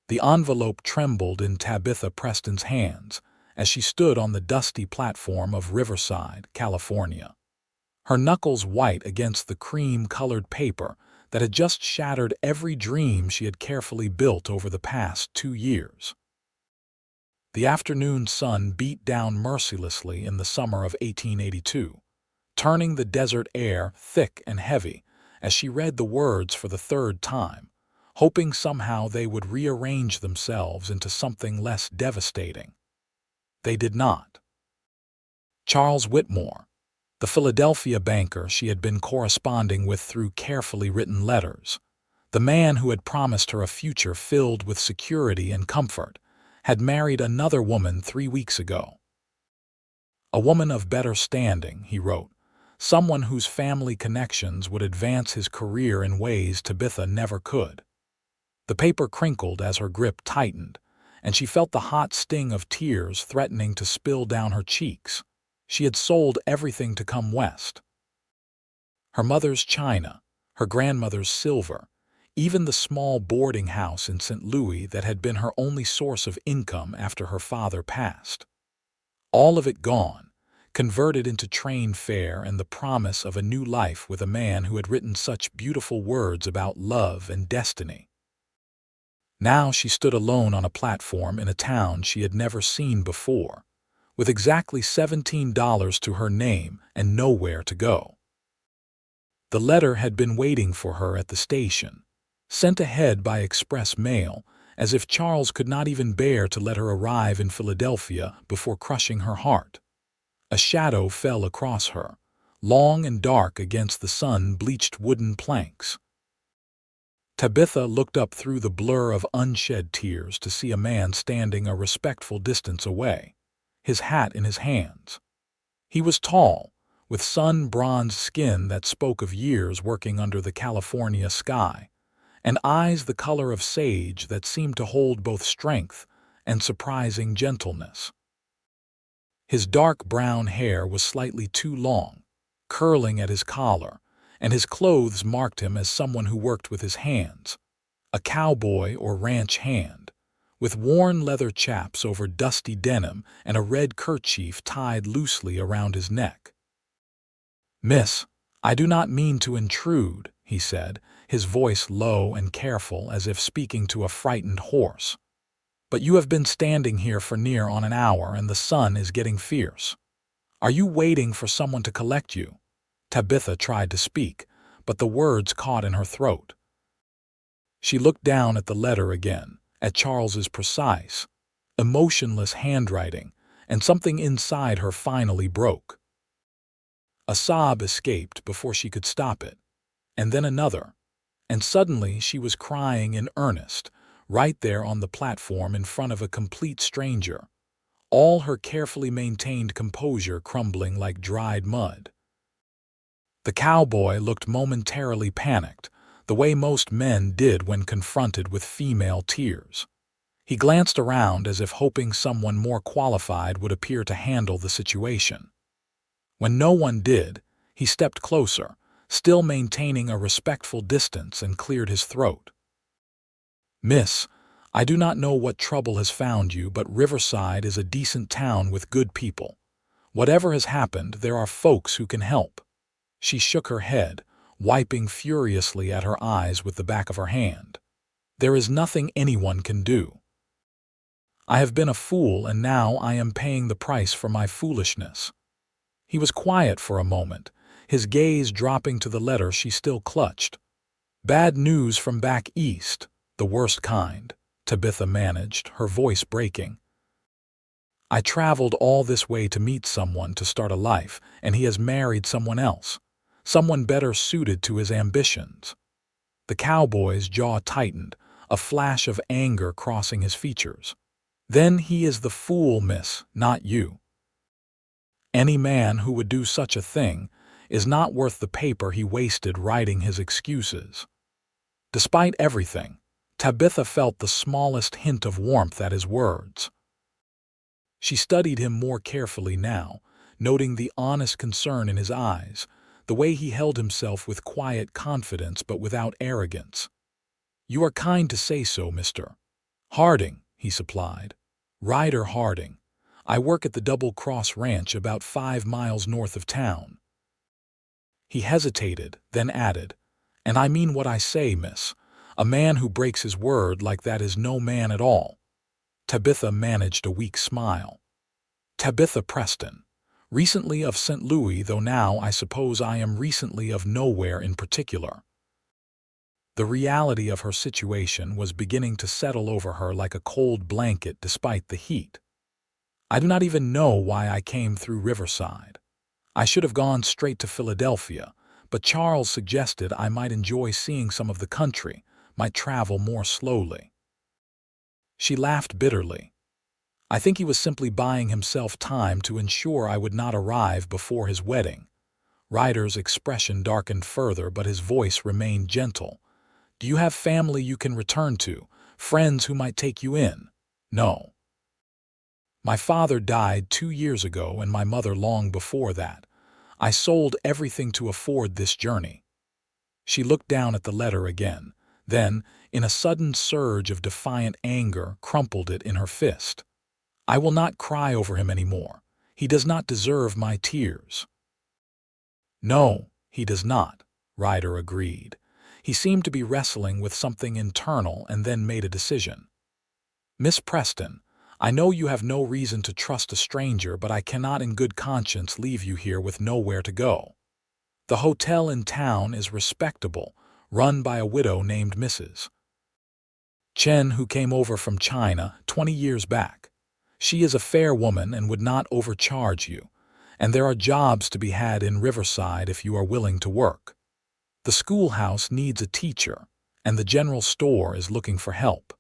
The envelope trembled in Tabitha Preston's hands as she stood on the dusty platform of Riverside, California. Her knuckles white against the cream-colored paper that had just shattered every dream she had carefully built over the past 2 years. The afternoon sun beat down mercilessly in the summer of 1882, turning the desert air thick and heavy as she read the words for the third time, hoping somehow they would rearrange themselves into something less devastating. They did not. Charles Whitmore, the Philadelphia banker she had been corresponding with through carefully written letters, the man who had promised her a future filled with security and comfort, had married another woman 3 weeks ago. A woman of better standing, he wrote, someone whose family connections would advance his career in ways Tabitha never could. The paper crinkled as her grip tightened, and she felt the hot sting of tears threatening to spill down her cheeks. She had sold everything to come west. Her mother's china, her grandmother's silver, even the small boarding house in St. Louis that had been her only source of income after her father passed. All of it gone, converted into train fare and the promise of a new life with a man who had written such beautiful words about love and destiny. Now she stood alone on a platform in a town she had never seen before, with exactly $17 to her name and nowhere to go. The letter had been waiting for her at the station, sent ahead by express mail, as if Charles could not even bear to let her arrive in Philadelphia before crushing her heart. A shadow fell across her, long and dark against the sun-bleached wooden planks. Tabitha looked up through the blur of unshed tears to see a man standing a respectful distance away, his hat in his hands. He was tall, with sun-bronzed skin that spoke of years working under the California sky, and eyes the color of sage that seemed to hold both strength and surprising gentleness. His dark brown hair was slightly too long, curling at his collar, and his clothes marked him as someone who worked with his hands, a cowboy or ranch hand, with worn leather chaps over dusty denim and a red kerchief tied loosely around his neck. "Miss, I do not mean to intrude," he said, his voice low and careful as if speaking to a frightened horse. "But you have been standing here for near on an hour and the sun is getting fierce. Are you waiting for someone to collect you?" Tabitha tried to speak, but the words caught in her throat. She looked down at the letter again, at Charles's precise, emotionless handwriting, and something inside her finally broke. A sob escaped before she could stop it, and then another, and suddenly she was crying in earnest, right there on the platform in front of a complete stranger, all her carefully maintained composure crumbling like dried mud. The cowboy looked momentarily panicked, the way most men did when confronted with female tears. He glanced around as if hoping someone more qualified would appear to handle the situation. When no one did, he stepped closer, still maintaining a respectful distance, and cleared his throat. "Miss, I do not know what trouble has found you, but Riverside is a decent town with good people. Whatever has happened, there are folks who can help." She shook her head, wiping furiously at her eyes with the back of her hand. "There is nothing anyone can do. I have been a fool, and now I am paying the price for my foolishness." He was quiet for a moment, his gaze dropping to the letter she still clutched. "Bad news from back east, the worst kind," Tabitha managed, her voice breaking. "I traveled all this way to meet someone to start a life, and he has married someone else, someone better suited to his ambitions." The cowboy's jaw tightened, a flash of anger crossing his features. "Then he is the fool, miss, not you. Any man who would do such a thing is not worth the paper he wasted writing his excuses." Despite everything, Tabitha felt the smallest hint of warmth at his words. She studied him more carefully now, noting the honest concern in his eyes, the way he held himself with quiet confidence but without arrogance. "You are kind to say so, Mr. Harding, he supplied. Ryder Harding. I work at the Double Cross Ranch about 5 miles north of town. He hesitated, then added, "And I mean what I say, miss. A man who breaks his word like that is no man at all." Tabitha managed a weak smile. Tabitha Preston. Recently of St. Louis, though now I suppose I am recently of nowhere in particular. The reality of her situation was beginning to settle over her like a cold blanket despite the heat. I do not even know why I came through Riverside. I should have gone straight to Philadelphia, but Charles suggested I might enjoy seeing some of the country, might travel more slowly. She laughed bitterly. I think he was simply buying himself time to ensure I would not arrive before his wedding. Ryder's expression darkened further, but his voice remained gentle. "Do you have family you can return to, friends who might take you in?" "No. My father died 2 years ago and my mother long before that. I sold everything to afford this journey." She looked down at the letter again, then, in a sudden surge of defiant anger, crumpled it in her fist. "I will not cry over him anymore. He does not deserve my tears." "No, he does not," Ryder agreed. He seemed to be wrestling with something internal and then made a decision. "Miss Preston, I know you have no reason to trust a stranger, but I cannot in good conscience leave you here with nowhere to go. The hotel in town is respectable, run by a widow named Mrs. Chen, who came over from China 20 years back. She is a fair woman and would not overcharge you, and there are jobs to be had in Riverside if you are willing to work. The schoolhouse needs a teacher, and the general store is looking for help.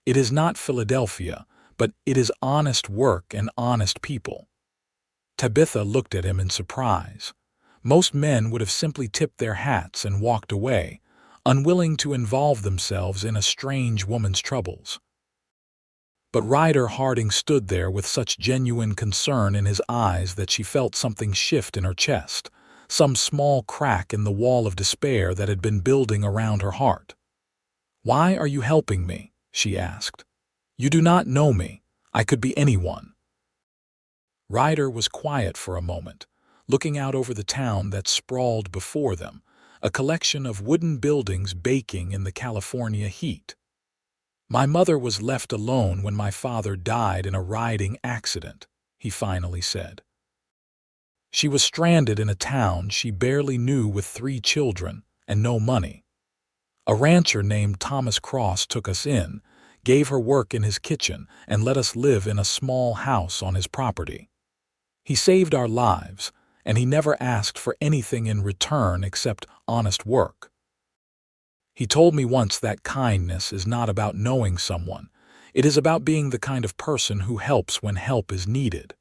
It is not Philadelphia, but it is honest work and honest people." Tabitha looked at him in surprise. Most men would have simply tipped their hats and walked away, unwilling to involve themselves in a strange woman's troubles. But Ryder Harding stood there with such genuine concern in his eyes that she felt something shift in her chest, some small crack in the wall of despair that had been building around her heart. "Why are you helping me?" she asked. "You do not know me. I could be anyone." Ryder was quiet for a moment, looking out over the town that sprawled before them, a collection of wooden buildings baking in the California heat. "My mother was left alone when my father died in a riding accident," he finally said. "She was stranded in a town she barely knew with 3 children and no money. A rancher named Thomas Cross took us in, gave her work in his kitchen, and let us live in a small house on his property. He saved our lives, and he never asked for anything in return except honest work. He told me once that kindness is not about knowing someone, it is about being the kind of person who helps when help is needed."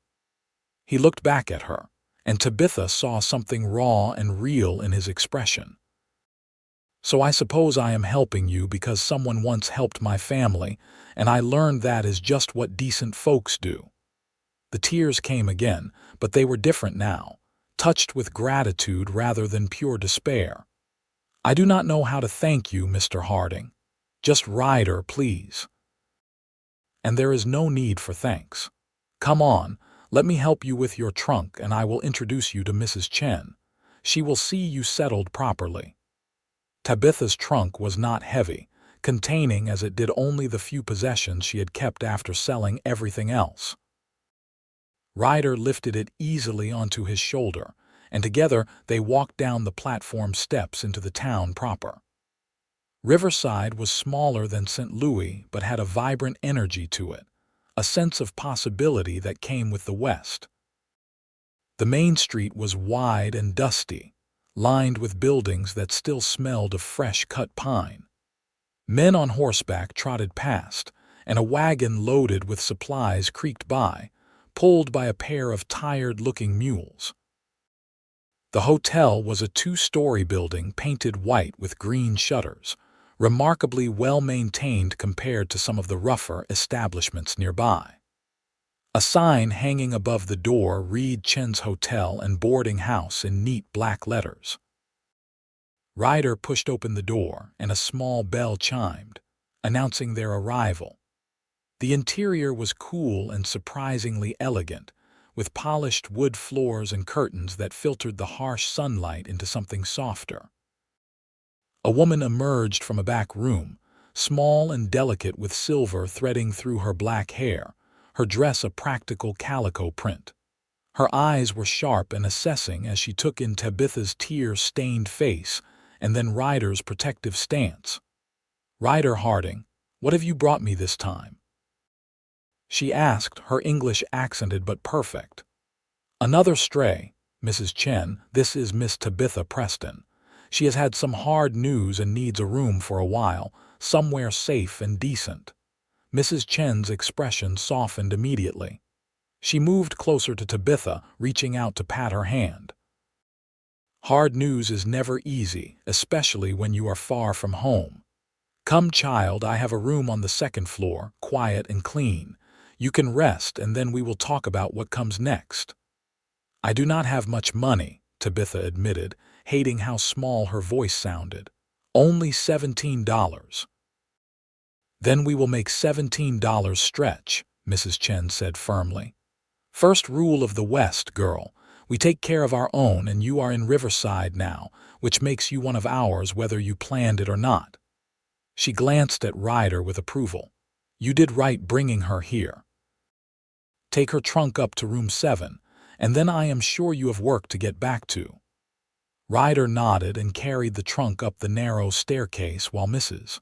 He looked back at her, and Tabitha saw something raw and real in his expression. "So I suppose I am helping you because someone once helped my family, and I learned that is just what decent folks do." The tears came again, but they were different now, touched with gratitude rather than pure despair. "I do not know how to thank you, Mr. Harding. Just Ryder, please." "And there is no need for thanks. Come on, let me help you with your trunk and I will introduce you to Mrs. Chen. She will see you settled properly." Tabitha's trunk was not heavy, containing as it did only the few possessions she had kept after selling everything else. Ryder lifted it easily onto his shoulder, and together they walked down the platform steps into the town proper. Riverside was smaller than St. Louis but had a vibrant energy to it, a sense of possibility that came with the West. The main street was wide and dusty, lined with buildings that still smelled of fresh-cut pine. Men on horseback trotted past, and a wagon loaded with supplies creaked by, pulled by a pair of tired-looking mules. The hotel was a 2-story building painted white with green shutters, remarkably well-maintained compared to some of the rougher establishments nearby. A sign hanging above the door read Chen's Hotel and Boarding House in neat black letters. Ryder pushed open the door, and a small bell chimed. announcing their arrival. The interior was cool and surprisingly elegant, with polished wood floors and curtains that filtered the harsh sunlight into something softer. A woman emerged from a back room, small and delicate with silver threading through her black hair, her dress a practical calico print. Her eyes were sharp and assessing as she took in Tabitha's tear-stained face and then Ryder's protective stance. "Ryder Harding, what have you brought me this time?" she asked, her English accented but perfect. "Another stray, Mrs. Chen. This is Miss Tabitha Preston. She has had some hard news and needs a room for a while, somewhere safe and decent." Mrs. Chen's expression softened immediately. She moved closer to Tabitha, reaching out to pat her hand. "Hard news is never easy, especially when you are far from home. Come, child, I have a room on the second floor, quiet and clean. You can rest and then we will talk about what comes next." "I do not have much money," Tabitha admitted, hating how small her voice sounded. "Only $17. "Then we will make $17 stretch," Mrs. Chen said firmly. "First rule of the West, girl. We take care of our own, and you are in Riverside now, which makes you one of ours whether you planned it or not." She glanced at Ryder with approval. "You did right bringing her here. Take her trunk up to room 7, and then I am sure you have work to get back to." Ryder nodded and carried the trunk up the narrow staircase while Mrs.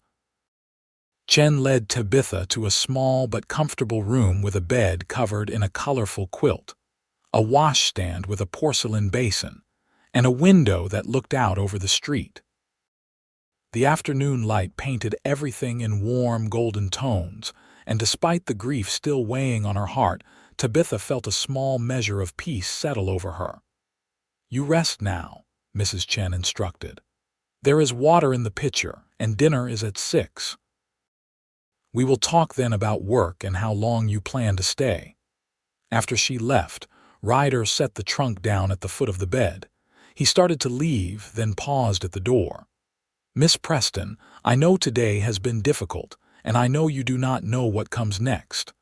Chen led Tabitha to a small but comfortable room with a bed covered in a colorful quilt, a washstand with a porcelain basin, and a window that looked out over the street. The afternoon light painted everything in warm golden tones, and despite the grief still weighing on her heart, Tabitha felt a small measure of peace settle over her. "You rest now," Mrs. Chen instructed. "There is water in the pitcher, and dinner is at 6. We will talk then about work and how long you plan to stay." After she left, Ryder set the trunk down at the foot of the bed. He started to leave, then paused at the door. "Miss Preston, I know today has been difficult, and I know you do not know what comes next.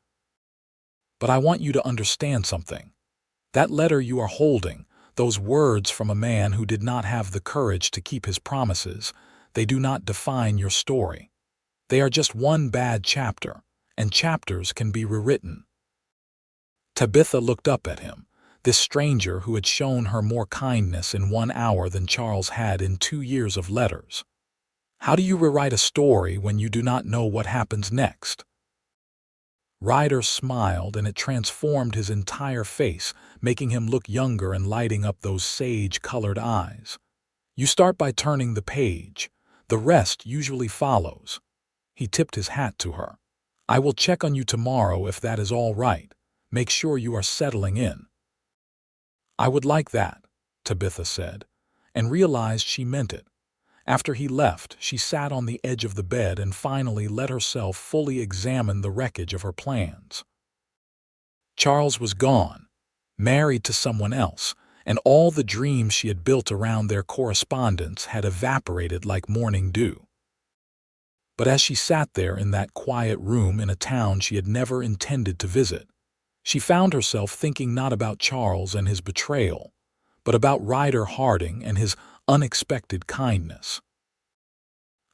But I want you to understand something. That letter you are holding, those words from a man who did not have the courage to keep his promises, they do not define your story. They are just one bad chapter, and chapters can be rewritten." Tabitha looked up at him, this stranger who had shown her more kindness in 1 hour than Charles had in 2 years of letters. "How do you rewrite a story when you do not know what happens next?" Ryder smiled, and it transformed his entire face, making him look younger and lighting up those sage-colored eyes. "You start by turning the page. The rest usually follows." He tipped his hat to her. "I will check on you tomorrow if that is all right. Make sure you are settling in." "I would like that," Tabitha said, and realized she meant it. After he left, she sat on the edge of the bed and finally let herself fully examine the wreckage of her plans. Charles was gone, married to someone else, and all the dreams she had built around their correspondence had evaporated like morning dew. But as she sat there in that quiet room in a town she had never intended to visit, she found herself thinking not about Charles and his betrayal, but about Ryder Harding and his unexpected kindness.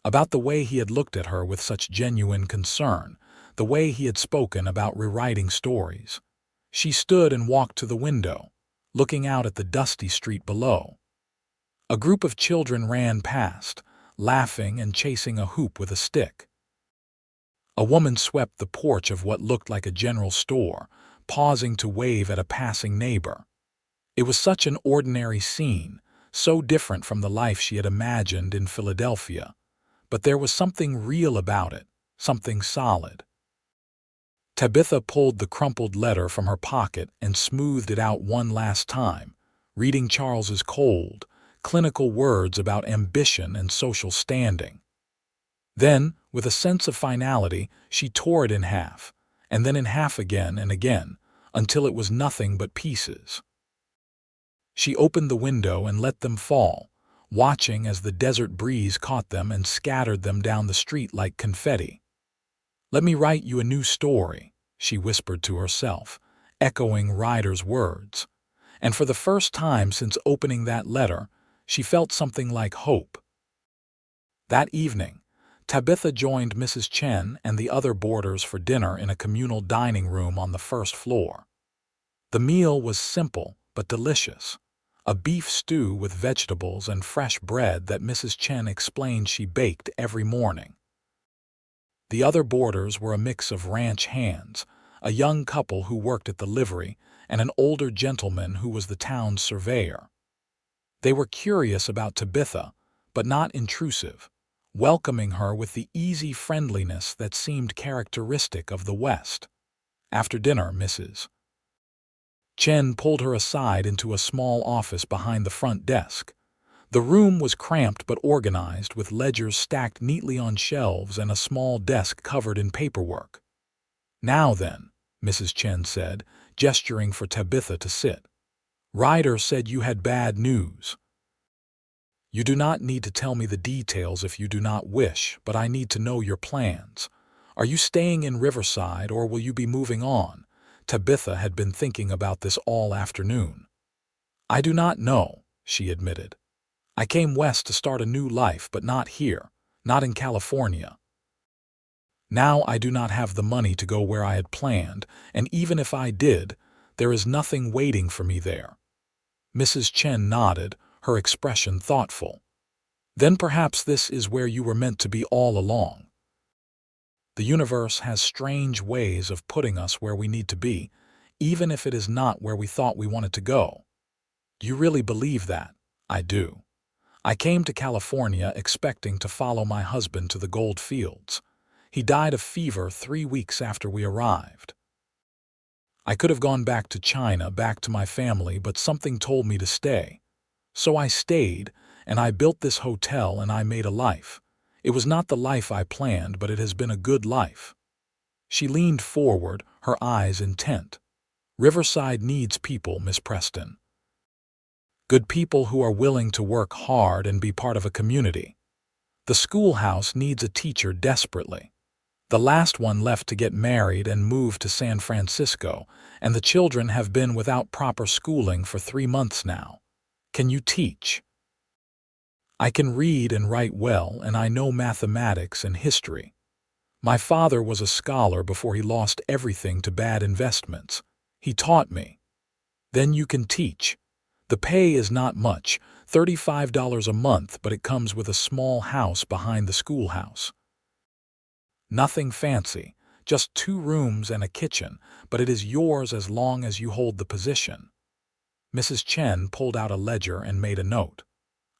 About the way he had looked at her with such genuine concern, the way he had spoken about rewriting stories. She stood and walked to the window, looking out at the dusty street below. A group of children ran past, laughing and chasing a hoop with a stick. A woman swept the porch of what looked like a general store, pausing to wave at a passing neighbor. It was such an ordinary scene, so different from the life she had imagined in Philadelphia, but there was something real about it, something solid. Tabitha pulled the crumpled letter from her pocket and smoothed it out one last time, reading Charles's cold, clinical words about ambition and social standing. Then, with a sense of finality, she tore it in half, and then in half again and again, until it was nothing but pieces. She opened the window and let them fall, watching as the desert breeze caught them and scattered them down the street like confetti. "Let me write you a new story," she whispered to herself, echoing Ryder's words. And for the first time since opening that letter, she felt something like hope. That evening, Tabitha joined Mrs. Chen and the other boarders for dinner in a communal dining room on the first floor. The meal was simple but delicious. A beef stew with vegetables and fresh bread that Mrs. Chen explained she baked every morning. The other boarders were a mix of ranch hands, a young couple who worked at the livery, and an older gentleman who was the town's surveyor. They were curious about Tabitha, but not intrusive, welcoming her with the easy friendliness that seemed characteristic of the West. After dinner, Mrs. Chen pulled her aside into a small office behind the front desk. The room was cramped but organized, with ledgers stacked neatly on shelves and a small desk covered in paperwork. "Now then," Mrs. Chen said, gesturing for Tabitha to sit. "Ryder said you had bad news. You do not need to tell me the details if you do not wish, but I need to know your plans. Are you staying in Riverside or will you be moving on?" Tabitha had been thinking about this all afternoon. "I do not know," she admitted. "I came west to start a new life, but not here, not in California. Now I do not have the money to go where I had planned, and even if I did, there is nothing waiting for me there." Mrs. Chen nodded, her expression thoughtful. "Then perhaps this is where you were meant to be all along. The universe has strange ways of putting us where we need to be, even if it is not where we thought we wanted to go." "You really believe that?" "I do. I came to California expecting to follow my husband to the gold fields. He died of fever 3 weeks after we arrived. I could have gone back to China, back to my family, but something told me to stay. So I stayed, and I built this hotel and I made a life. It was not the life I planned, but it has been a good life." She leaned forward, her eyes intent. "Riverside needs people, Miss Preston. Good people who are willing to work hard and be part of a community. The schoolhouse needs a teacher desperately. The last one left to get married and moved to San Francisco, and the children have been without proper schooling for 3 months now. Can you teach?" "I can read and write well, and I know mathematics and history. My father was a scholar before he lost everything to bad investments. He taught me." "Then you can teach. The pay is not much, $35 a month, but it comes with a small house behind the schoolhouse. Nothing fancy, just 2 rooms and a kitchen, but it is yours as long as you hold the position." Mrs. Chen pulled out a ledger and made a note.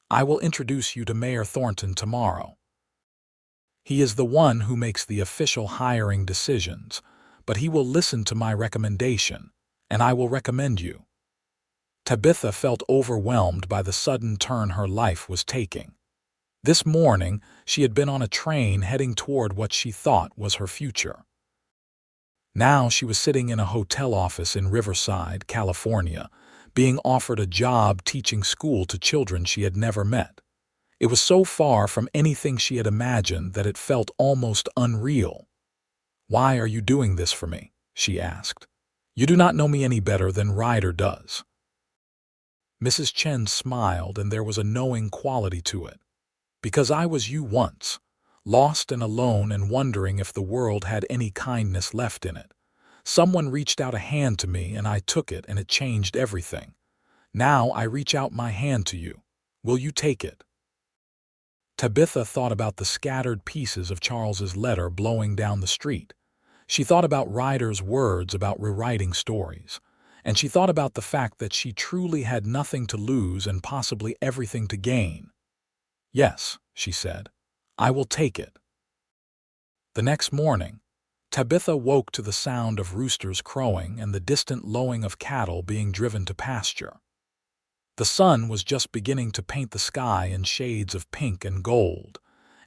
"I will introduce you to Mayor Thornton tomorrow. He is the one who makes the official hiring decisions, but he will listen to my recommendation, and I will recommend you." Tabitha felt overwhelmed by the sudden turn her life was taking. This morning, she had been on a train heading toward what she thought was her future. Now she was sitting in a hotel office in Riverside, California, being offered a job teaching school to children she had never met. It was so far from anything she had imagined that it felt almost unreal. "Why are you doing this for me?" she asked. "You do not know me any better than Ryder does." Mrs. Chen smiled, and there was a knowing quality to it. "Because I was you once, lost and alone and wondering if the world had any kindness left in it. Someone reached out a hand to me and I took it and it changed everything. Now I reach out my hand to you. Will you take it?" Tabitha thought about the scattered pieces of Charles's letter blowing down the street. She thought about Ryder's words about rewriting stories. And she thought about the fact that she truly had nothing to lose and possibly everything to gain. "Yes," she said, "I will take it." The next morning, Tabitha woke to the sound of roosters crowing and the distant lowing of cattle being driven to pasture. The sun was just beginning to paint the sky in shades of pink and gold,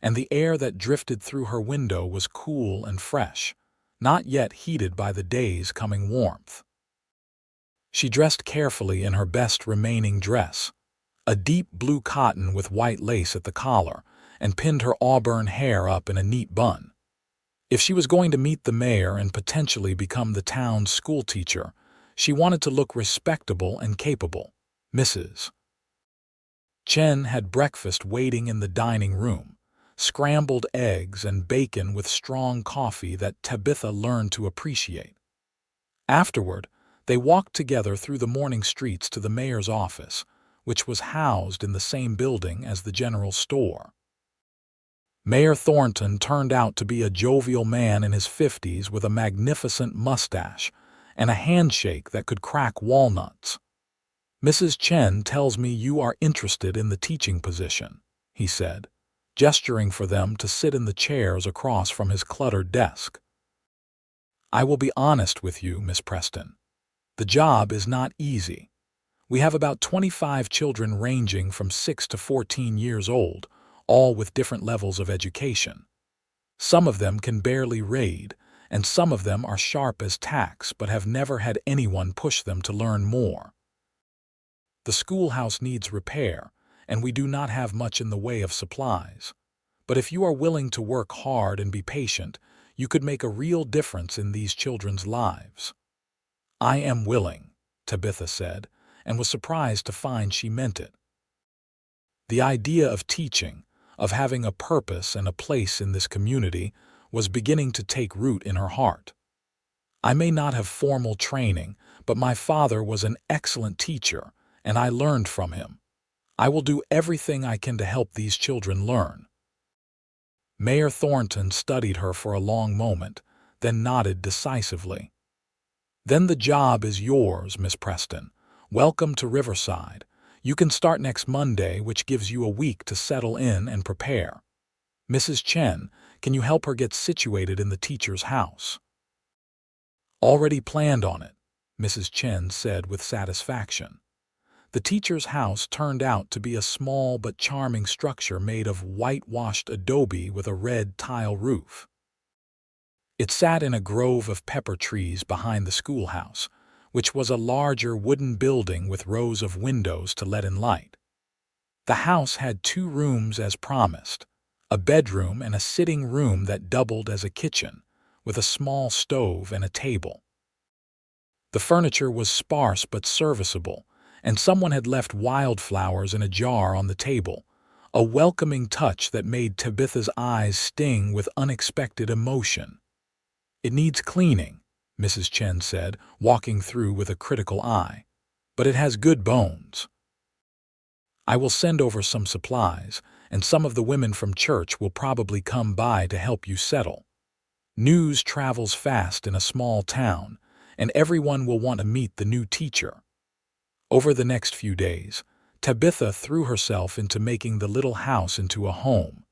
and the air that drifted through her window was cool and fresh, not yet heated by the day's coming warmth. She dressed carefully in her best remaining dress, a deep blue cotton with white lace at the collar, and pinned her auburn hair up in a neat bun. If she was going to meet the mayor and potentially become the town's schoolteacher, she wanted to look respectable and capable. Mrs. Chen had breakfast waiting in the dining room, scrambled eggs and bacon with strong coffee that Tabitha learned to appreciate. Afterward, they walked together through the morning streets to the mayor's office, which was housed in the same building as the general store. Mayor Thornton turned out to be a jovial man in his 50s with a magnificent mustache and a handshake that could crack walnuts. "Mrs. Chen tells me you are interested in the teaching position," he said, gesturing for them to sit in the chairs across from his cluttered desk. "I will be honest with you, Miss Preston. The job is not easy. We have about 25 children ranging from 6 to 14 years old, all with different levels of education. Some of them can barely read, and some of them are sharp as tacks but have never had anyone push them to learn more. The schoolhouse needs repair, and we do not have much in the way of supplies. But if you are willing to work hard and be patient, you could make a real difference in these children's lives." "I am willing," Tabitha said, and was surprised to find she meant it. The idea of teaching, of having a purpose and a place in this community, was beginning to take root in her heart. "I may not have formal training, but my father was an excellent teacher, and I learned from him. I will do everything I can to help these children learn." Mayor Thornton studied her for a long moment, then nodded decisively. "Then the job is yours, Miss Preston. Welcome to Riverside. You can start next Monday, which gives you a week to settle in and prepare. Mrs. Chen, can you help her get situated in the teacher's house?" "Already planned on it," Mrs. Chen said with satisfaction. The teacher's house turned out to be a small but charming structure made of whitewashed adobe with a red tile roof. It sat in a grove of pepper trees behind the schoolhouse, which was a larger wooden building with rows of windows to let in light. The house had 2 rooms as promised, a bedroom and a sitting room that doubled as a kitchen, with a small stove and a table. The furniture was sparse but serviceable, and someone had left wildflowers in a jar on the table, a welcoming touch that made Tabitha's eyes sting with unexpected emotion. "It needs cleaning," Mrs. Chen said, walking through with a critical eye, "but it has good bones. I will send over some supplies, and some of the women from church will probably come by to help you settle. News travels fast in a small town, and everyone will want to meet the new teacher." Over the next few days, Tabitha threw herself into making the little house into a home.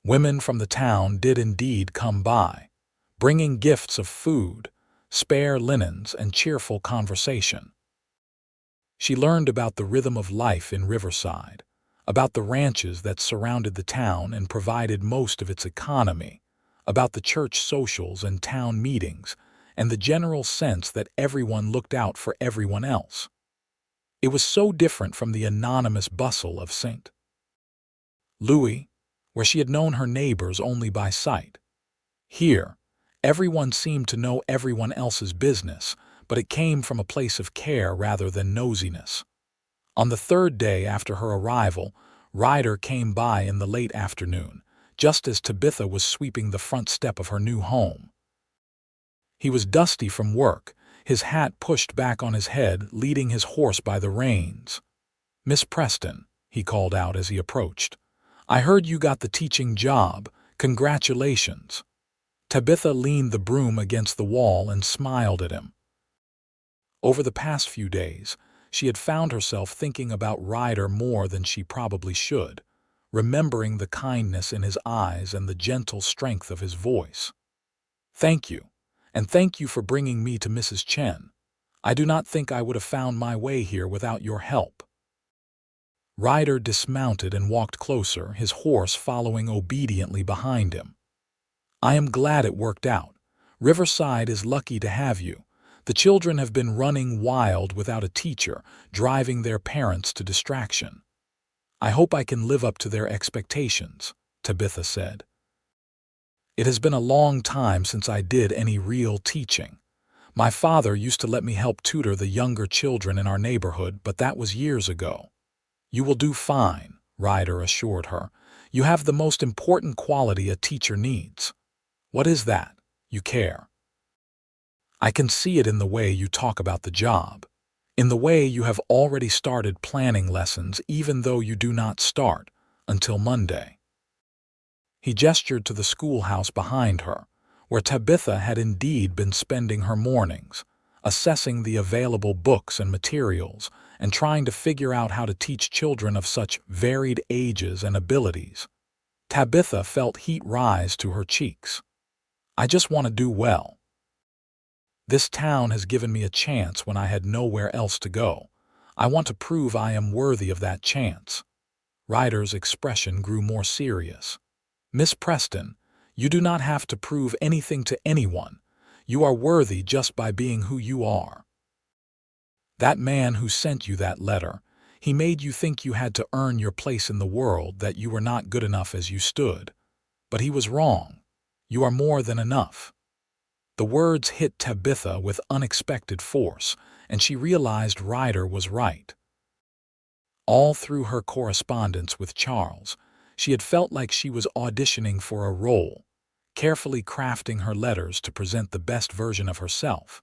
Women from the town did indeed come by, bringing gifts of food, spare linens, and cheerful conversation. She learned about the rhythm of life in Riverside, about the ranches that surrounded the town and provided most of its economy, about the church socials and town meetings, and the general sense that everyone looked out for everyone else. It was so different from the anonymous bustle of St. Louis, where she had known her neighbors only by sight. Here, everyone seemed to know everyone else's business, but it came from a place of care rather than nosiness. On the 3rd day after her arrival, Ryder came by in the late afternoon, just as Tabitha was sweeping the front step of her new home. He was dusty from work, his hat pushed back on his head, leading his horse by the reins. "Miss Preston," he called out as he approached, "I heard you got the teaching job. Congratulations." Tabitha leaned the broom against the wall and smiled at him. Over the past few days, she had found herself thinking about Ryder more than she probably should, remembering the kindness in his eyes and the gentle strength of his voice. "Thank you. And thank you for bringing me to Mrs. Chen. I do not think I would have found my way here without your help." Ryder dismounted and walked closer, his horse following obediently behind him. "I am glad it worked out. Riverside is lucky to have you. The children have been running wild without a teacher, driving their parents to distraction. I hope I can live up to their expectations," Tabitha said. It has been a long time since I did any real teaching. My father used to let me help tutor the younger children in our neighborhood, but that was years ago. You will do fine, Ryder assured her. You have the most important quality a teacher needs. What is that? You care. I can see it in the way you talk about the job, in the way you have already started planning lessons even though you do not start until Monday. He gestured to the schoolhouse behind her, where Tabitha had indeed been spending her mornings, assessing the available books and materials and trying to figure out how to teach children of such varied ages and abilities. Tabitha felt heat rise to her cheeks. I just want to do well. This town has given me a chance when I had nowhere else to go. I want to prove I am worthy of that chance. Ryder's expression grew more serious. Miss Preston, you do not have to prove anything to anyone. You are worthy just by being who you are. That man who sent you that letter, he made you think you had to earn your place in the world, that you were not good enough as you stood. But he was wrong. You are more than enough. The words hit Tabitha with unexpected force, and she realized Ryder was right. All through her correspondence with Charles, she had felt like she was auditioning for a role, carefully crafting her letters to present the best version of herself,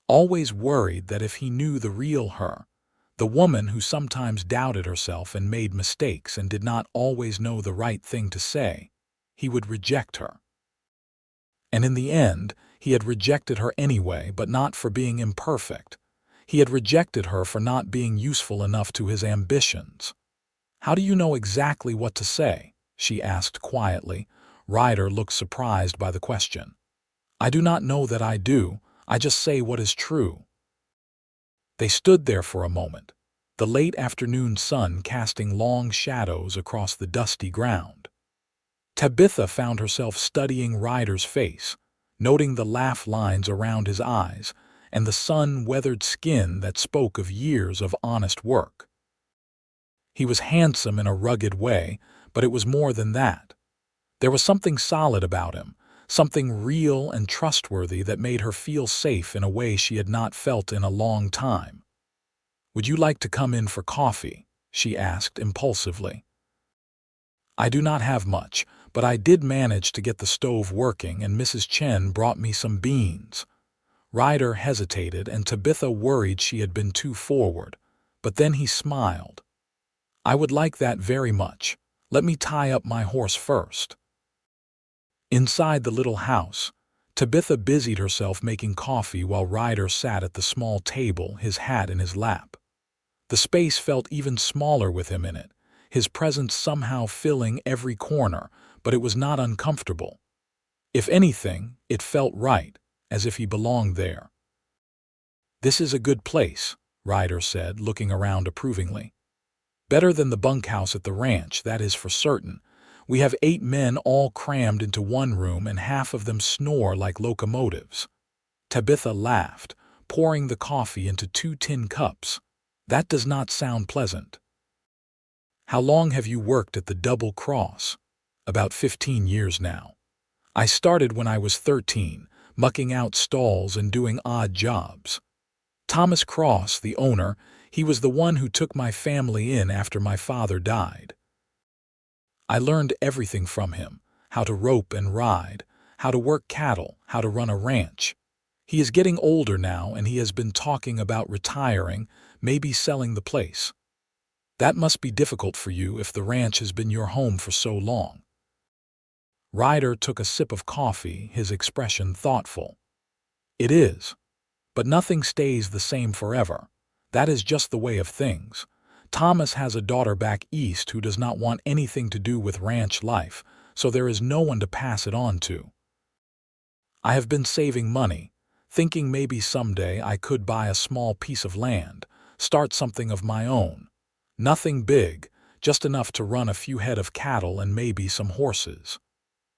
always worried that if he knew the real her, the woman who sometimes doubted herself and made mistakes and did not always know the right thing to say, he would reject her. And in the end, he had rejected her anyway, but not for being imperfect. He had rejected her for not being useful enough to his ambitions. How do you know exactly what to say? She asked quietly. Ryder looked surprised by the question. I do not know that I do. I just say what is true. They stood there for a moment, the late afternoon sun casting long shadows across the dusty ground. Tabitha found herself studying Ryder's face, noting the laugh lines around his eyes and the sun-weathered skin that spoke of years of honest work. He was handsome in a rugged way, but it was more than that. There was something solid about him, something real and trustworthy that made her feel safe in a way she had not felt in a long time. Would you like to come in for coffee? She asked impulsively. I do not have much, but I did manage to get the stove working, and Mrs. Chen brought me some beans. Ryder hesitated, and Tabitha worried she had been too forward, but then he smiled. I would like that very much. Let me tie up my horse first. Inside the little house, Tabitha busied herself making coffee while Ryder sat at the small table, his hat in his lap. The space felt even smaller with him in it, his presence somehow filling every corner, but it was not uncomfortable. If anything, it felt right, as if he belonged there. This is a good place, Ryder said, looking around approvingly. Better than the bunkhouse at the ranch, that is for certain. We have 8 men all crammed into one room, and half of them snore like locomotives. Tabitha laughed, pouring the coffee into 2 tin cups. That does not sound pleasant. How long have you worked at the Double Cross? About 15 years now. I started when I was 13, mucking out stalls and doing odd jobs. Thomas Cross, the owner, he was the one who took my family in after my father died. I learned everything from him, how to rope and ride, how to work cattle, how to run a ranch. He is getting older now, and he has been talking about retiring, maybe selling the place. That must be difficult for you if the ranch has been your home for so long. Ryder took a sip of coffee, his expression thoughtful. It is. But nothing stays the same forever. That is just the way of things. Thomas has a daughter back east who does not want anything to do with ranch life, so there is no one to pass it on to. I have been saving money, thinking maybe someday I could buy a small piece of land, start something of my own. Nothing big, just enough to run a few head of cattle and maybe some horses.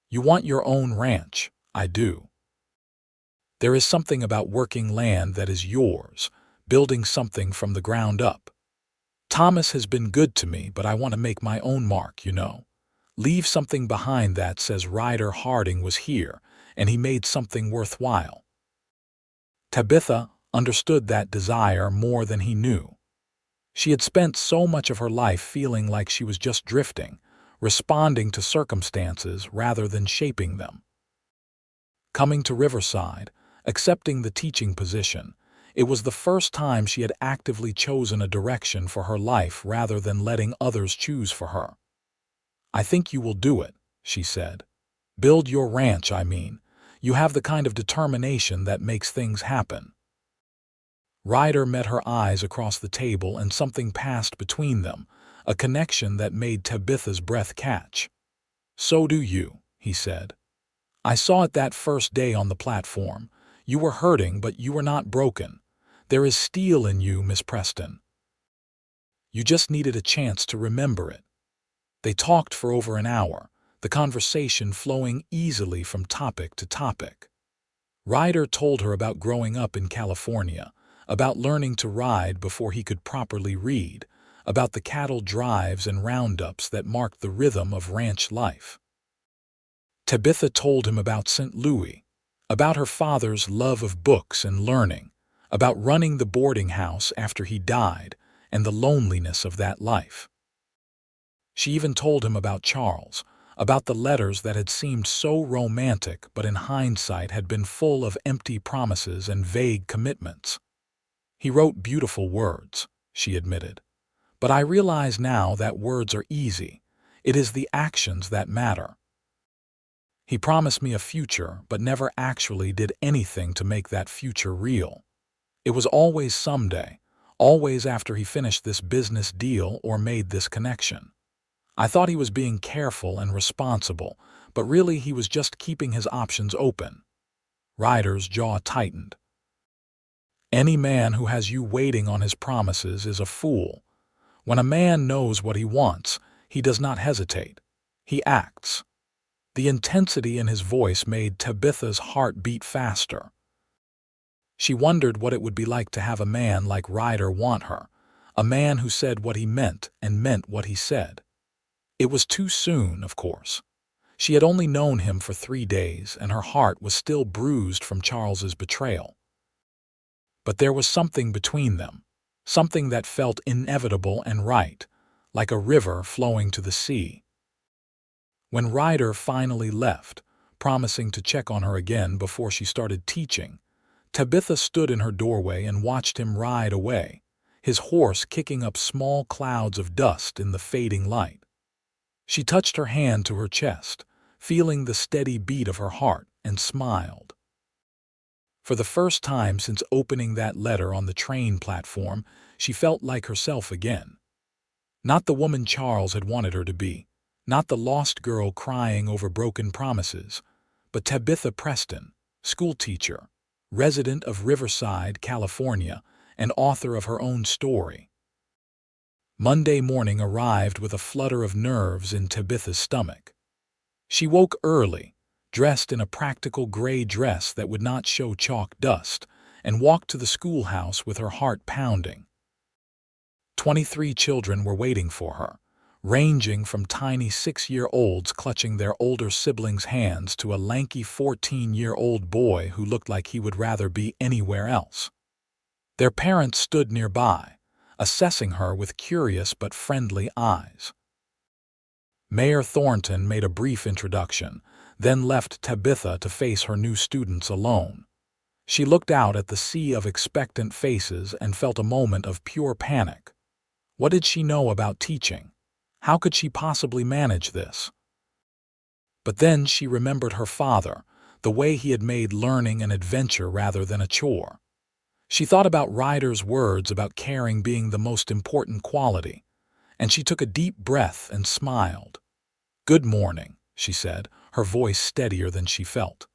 You want your own ranch? I do. There is something about working land that is yours, building something from the ground up. Thomas has been good to me, but I want to make my own mark, you know. Leave something behind that says Ryder Harding was here, and he made something worthwhile. Tabitha understood that desire more than he knew. She had spent so much of her life feeling like she was just drifting, responding to circumstances rather than shaping them. Coming to Riverside, accepting the teaching position, it was the first time she had actively chosen a direction for her life rather than letting others choose for her. "I think you will do it," she said. "Build your ranch, I mean. You have the kind of determination that makes things happen." Ryder met her eyes across the table and something passed between them, a connection that made Tabitha's breath catch. "So do you," he said. "I saw it that first day on the platform. You were hurting, but you were not broken. There is steel in you, Miss Preston. You just needed a chance to remember it." They talked for over an hour, the conversation flowing easily from topic to topic. Ryder told her about growing up in California, about learning to ride before he could properly read, about the cattle drives and roundups that marked the rhythm of ranch life. Tabitha told him about St. Louis, about her father's love of books and learning, about running the boarding house after he died and the loneliness of that life. She even told him about Charles, about the letters that had seemed so romantic but in hindsight had been full of empty promises and vague commitments. "He wrote beautiful words," she admitted. "But I realize now that words are easy. It is the actions that matter. He promised me a future but never actually did anything to make that future real. It was always someday, always after he finished this business deal or made this connection. I thought he was being careful and responsible, but really he was just keeping his options open." Ryder's jaw tightened. "Any man who has you waiting on his promises is a fool. When a man knows what he wants, he does not hesitate. He acts." The intensity in his voice made Tabitha's heart beat faster. She wondered what it would be like to have a man like Ryder want her, a man who said what he meant and meant what he said. It was too soon, of course. She had only known him for 3 days, and her heart was still bruised from Charles's betrayal. But there was something between them, something that felt inevitable and right, like a river flowing to the sea. When Ryder finally left, promising to check on her again before she started teaching, Tabitha stood in her doorway and watched him ride away, his horse kicking up small clouds of dust in the fading light. She touched her hand to her chest, feeling the steady beat of her heart, and smiled. For the first time since opening that letter on the train platform, she felt like herself again. Not the woman Charles had wanted her to be, not the lost girl crying over broken promises, but Tabitha Preston, schoolteacher, resident of Riverside, California, and author of her own story. Monday morning arrived with a flutter of nerves in Tabitha's stomach. She woke early, dressed in a practical gray dress that would not show chalk dust, and walked to the schoolhouse with her heart pounding. 23 children were waiting for her, ranging from tiny 6-year-olds clutching their older siblings' hands to a lanky 14-year-old boy who looked like he would rather be anywhere else. Their parents stood nearby, assessing her with curious but friendly eyes. Mayor Thornton made a brief introduction, then left Tabitha to face her new students alone. She looked out at the sea of expectant faces and felt a moment of pure panic. What did she know about teaching? How could she possibly manage this? But then she remembered her father, the way he had made learning an adventure rather than a chore. She thought about Ryder's words about caring being the most important quality, and she took a deep breath and smiled. "Good morning," she said, her voice steadier than she felt.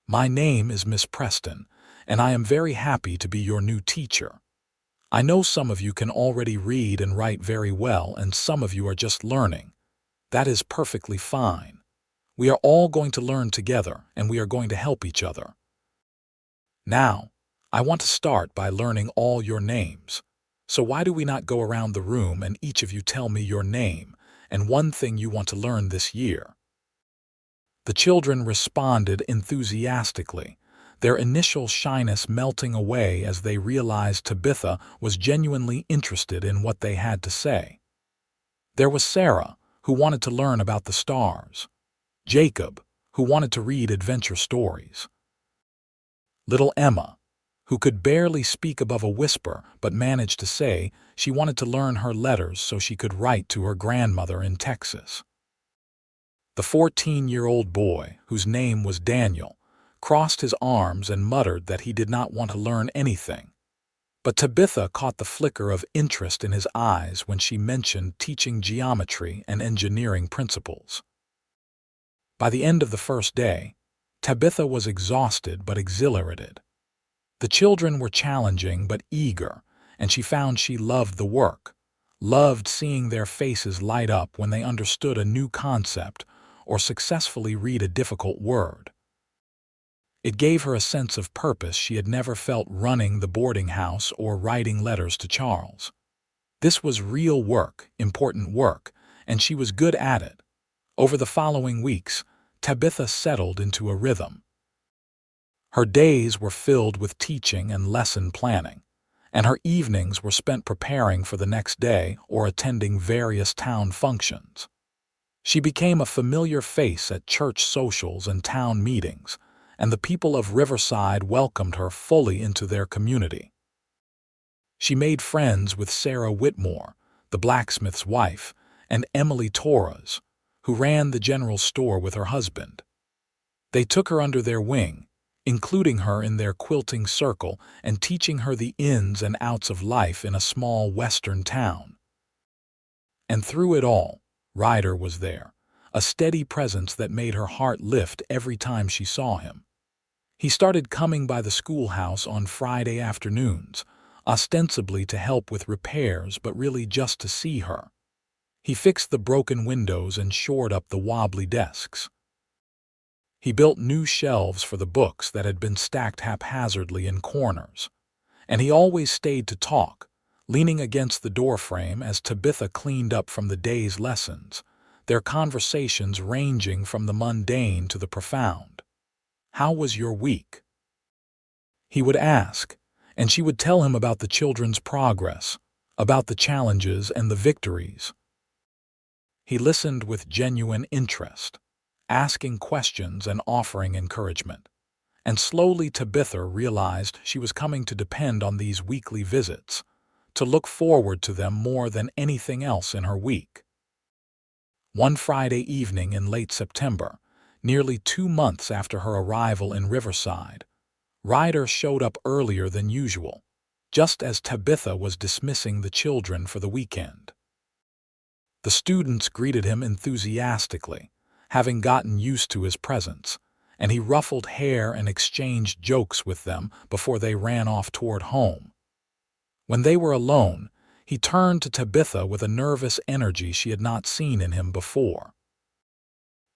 "My name is Miss Preston, and I am very happy to be your new teacher. I know some of you can already read and write very well, and some of you are just learning. That is perfectly fine. We are all going to learn together, and we are going to help each other. Now, I want to start by learning all your names. So why do we not go around the room and each of you tell me your name, and one thing you want to learn this year." The children responded enthusiastically, their initial shyness melting away as they realized Tabitha was genuinely interested in what they had to say. There was Sarah, who wanted to learn about the stars; Jacob, who wanted to read adventure stories; little Emma, who could barely speak above a whisper but managed to say she wanted to learn her letters so she could write to her grandmother in Texas. The 14-year-old boy, whose name was Daniel, crossed his arms and muttered that he did not want to learn anything. But Tabitha caught the flicker of interest in his eyes when she mentioned teaching geometry and engineering principles. By the end of the first day, Tabitha was exhausted but exhilarated. The children were challenging but eager, and she found she loved the work, loved seeing their faces light up when they understood a new concept or successfully read a difficult word. It gave her a sense of purpose she had never felt running the boarding house or writing letters to Charles. This was real work, important work, and she was good at it. Over the following weeks, Tabitha settled into a rhythm. Her days were filled with teaching and lesson planning, and her evenings were spent preparing for the next day or attending various town functions. She became a familiar face at church socials and town meetings, and the people of Riverside welcomed her fully into their community. She made friends with Sarah Whitmore, the blacksmith's wife, and Emily Torres, who ran the general store with her husband. They took her under their wing, including her in their quilting circle and teaching her the ins and outs of life in a small western town. And through it all, Ryder was there, a steady presence that made her heart lift every time she saw him. He started coming by the schoolhouse on Friday afternoons, ostensibly to help with repairs but really just to see her. He fixed the broken windows and shored up the wobbly desks. He built new shelves for the books that had been stacked haphazardly in corners. And he always stayed to talk, leaning against the doorframe as Tabitha cleaned up from the day's lessons, their conversations ranging from the mundane to the profound. "How was your week?" he would ask, and she would tell him about the children's progress, about the challenges and the victories. He listened with genuine interest, asking questions and offering encouragement. And slowly Tabitha realized she was coming to depend on these weekly visits, to look forward to them more than anything else in her week. One Friday evening in late September, nearly 2 months after her arrival in Riverside, Ryder showed up earlier than usual, just as Tabitha was dismissing the children for the weekend. The students greeted him enthusiastically, having gotten used to his presence, and he ruffled hair and exchanged jokes with them before they ran off toward home. When they were alone, he turned to Tabitha with a nervous energy she had not seen in him before.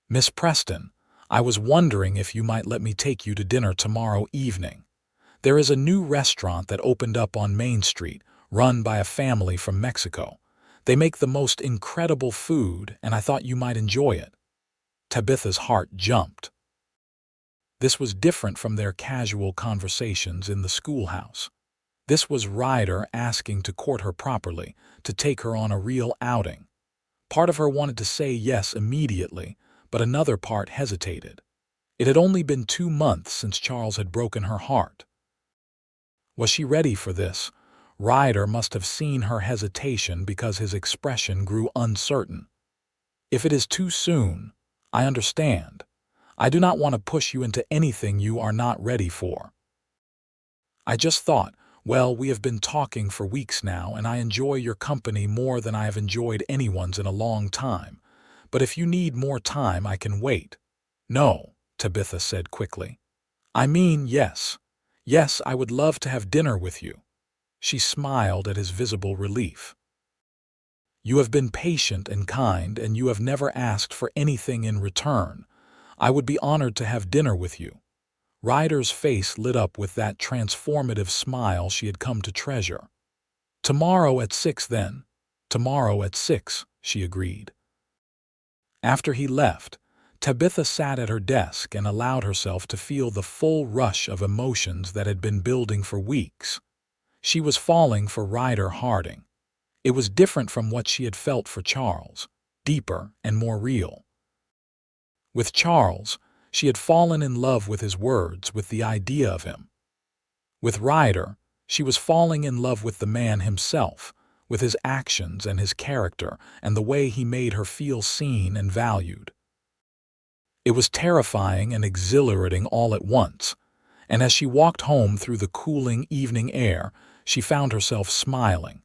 "Miss Preston, I was wondering if you might let me take you to dinner tomorrow evening. There is a new restaurant that opened up on Main Street, run by a family from Mexico. They make the most incredible food, and I thought you might enjoy it." Tabitha's heart jumped. This was different from their casual conversations in the schoolhouse. This was Ryder asking to court her properly, to take her on a real outing. Part of her wanted to say yes immediately, but another part hesitated. It had only been 2 months since Charles had broken her heart. Was she ready for this? Ryder must have seen her hesitation because his expression grew uncertain. "If it is too soon, I understand. I do not want to push you into anything you are not ready for. I just thought, well, we have been talking for weeks now, and I enjoy your company more than I have enjoyed anyone's in a long time. But if you need more time, I can wait." "No," Tabitha said quickly. "I mean, yes. Yes, I would love to have dinner with you." She smiled at his visible relief. "You have been patient and kind, and you have never asked for anything in return. I would be honored to have dinner with you." Ryder's face lit up with that transformative smile she had come to treasure. "Tomorrow at 6 then." "Tomorrow at 6, she agreed. After he left, Tabitha sat at her desk and allowed herself to feel the full rush of emotions that had been building for weeks. She was falling for Ryder Harding. It was different from what she had felt for Charles, deeper and more real. With Charles, she had fallen in love with his words, with the idea of him. With Ryder, she was falling in love with the man himself, with his actions and his character and the way he made her feel seen and valued. It was terrifying and exhilarating all at once, and as she walked home through the cooling evening air, she found herself smiling.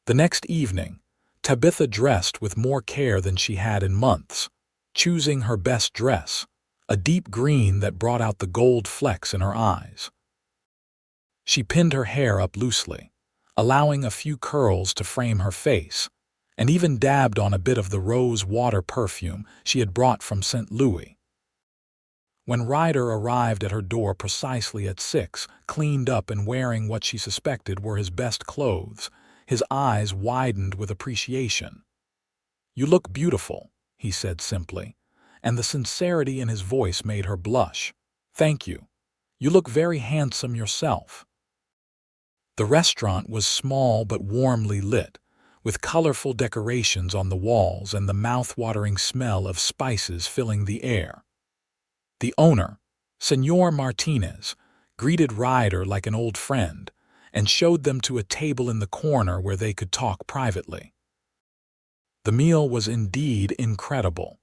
The next evening, Tabitha dressed with more care than she had in months, choosing her best dress, a deep green that brought out the gold flecks in her eyes. She pinned her hair up loosely, allowing a few curls to frame her face, and even dabbed on a bit of the rose water perfume she had brought from St. Louis. When Ryder arrived at her door precisely at 6, cleaned up and wearing what she suspected were his best clothes, his eyes widened with appreciation. "You look beautiful," he said simply, and the sincerity in his voice made her blush. "Thank you. You look very handsome yourself." The restaurant was small but warmly lit, with colorful decorations on the walls and the mouth-watering smell of spices filling the air. The owner, Señor Martinez, greeted Ryder like an old friend and showed them to a table in the corner where they could talk privately. The meal was indeed incredible.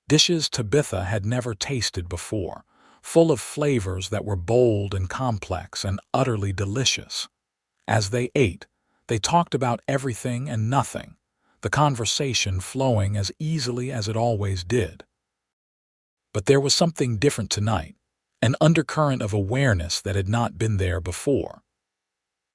Dishes Tabitha had never tasted before, full of flavors that were bold and complex and utterly delicious. As they ate, they talked about everything and nothing, the conversation flowing as easily as it always did. But there was something different tonight, an undercurrent of awareness that had not been there before.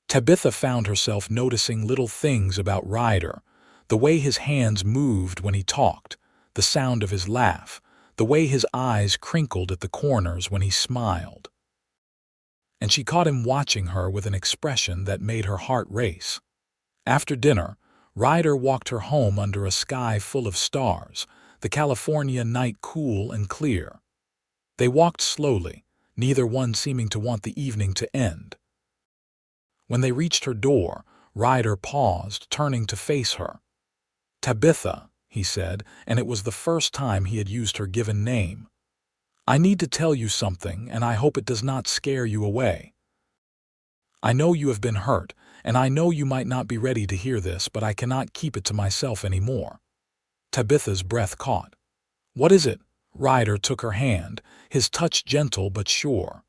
Tabitha found herself noticing little things about Ryder, the way his hands moved when he talked, the sound of his laugh, the way his eyes crinkled at the corners when he smiled. And she caught him watching her with an expression that made her heart race. After dinner, Ryder walked her home under a sky full of stars, the California night cool and clear. They walked slowly, neither one seeming to want the evening to end. When they reached her door, Ryder paused, turning to face her. "Tabitha," he said, and it was the first time he had used her given name. "I need to tell you something, and I hope it does not scare you away. I know you have been hurt, and I know you might not be ready to hear this, but I cannot keep it to myself anymore." Tabitha's breath caught. "What is it?" Ryder took her hand, his touch gentle but sure.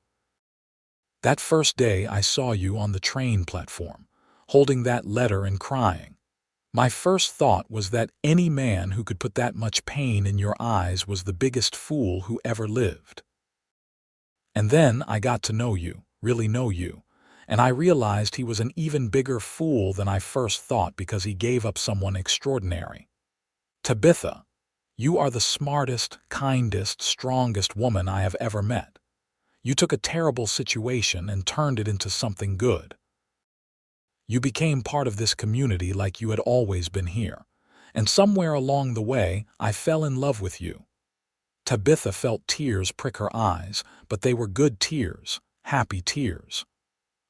"That first day I saw you on the train platform, holding that letter and crying. My first thought was that any man who could put that much pain in your eyes was the biggest fool who ever lived. And then I got to know you, really know you, and I realized he was an even bigger fool than I first thought because he gave up someone extraordinary. Tabitha, you are the smartest, kindest, strongest woman I have ever met. You took a terrible situation and turned it into something good. You became part of this community like you had always been here, and somewhere along the way I fell in love with you." Tabitha felt tears prick her eyes, but they were good tears, happy tears.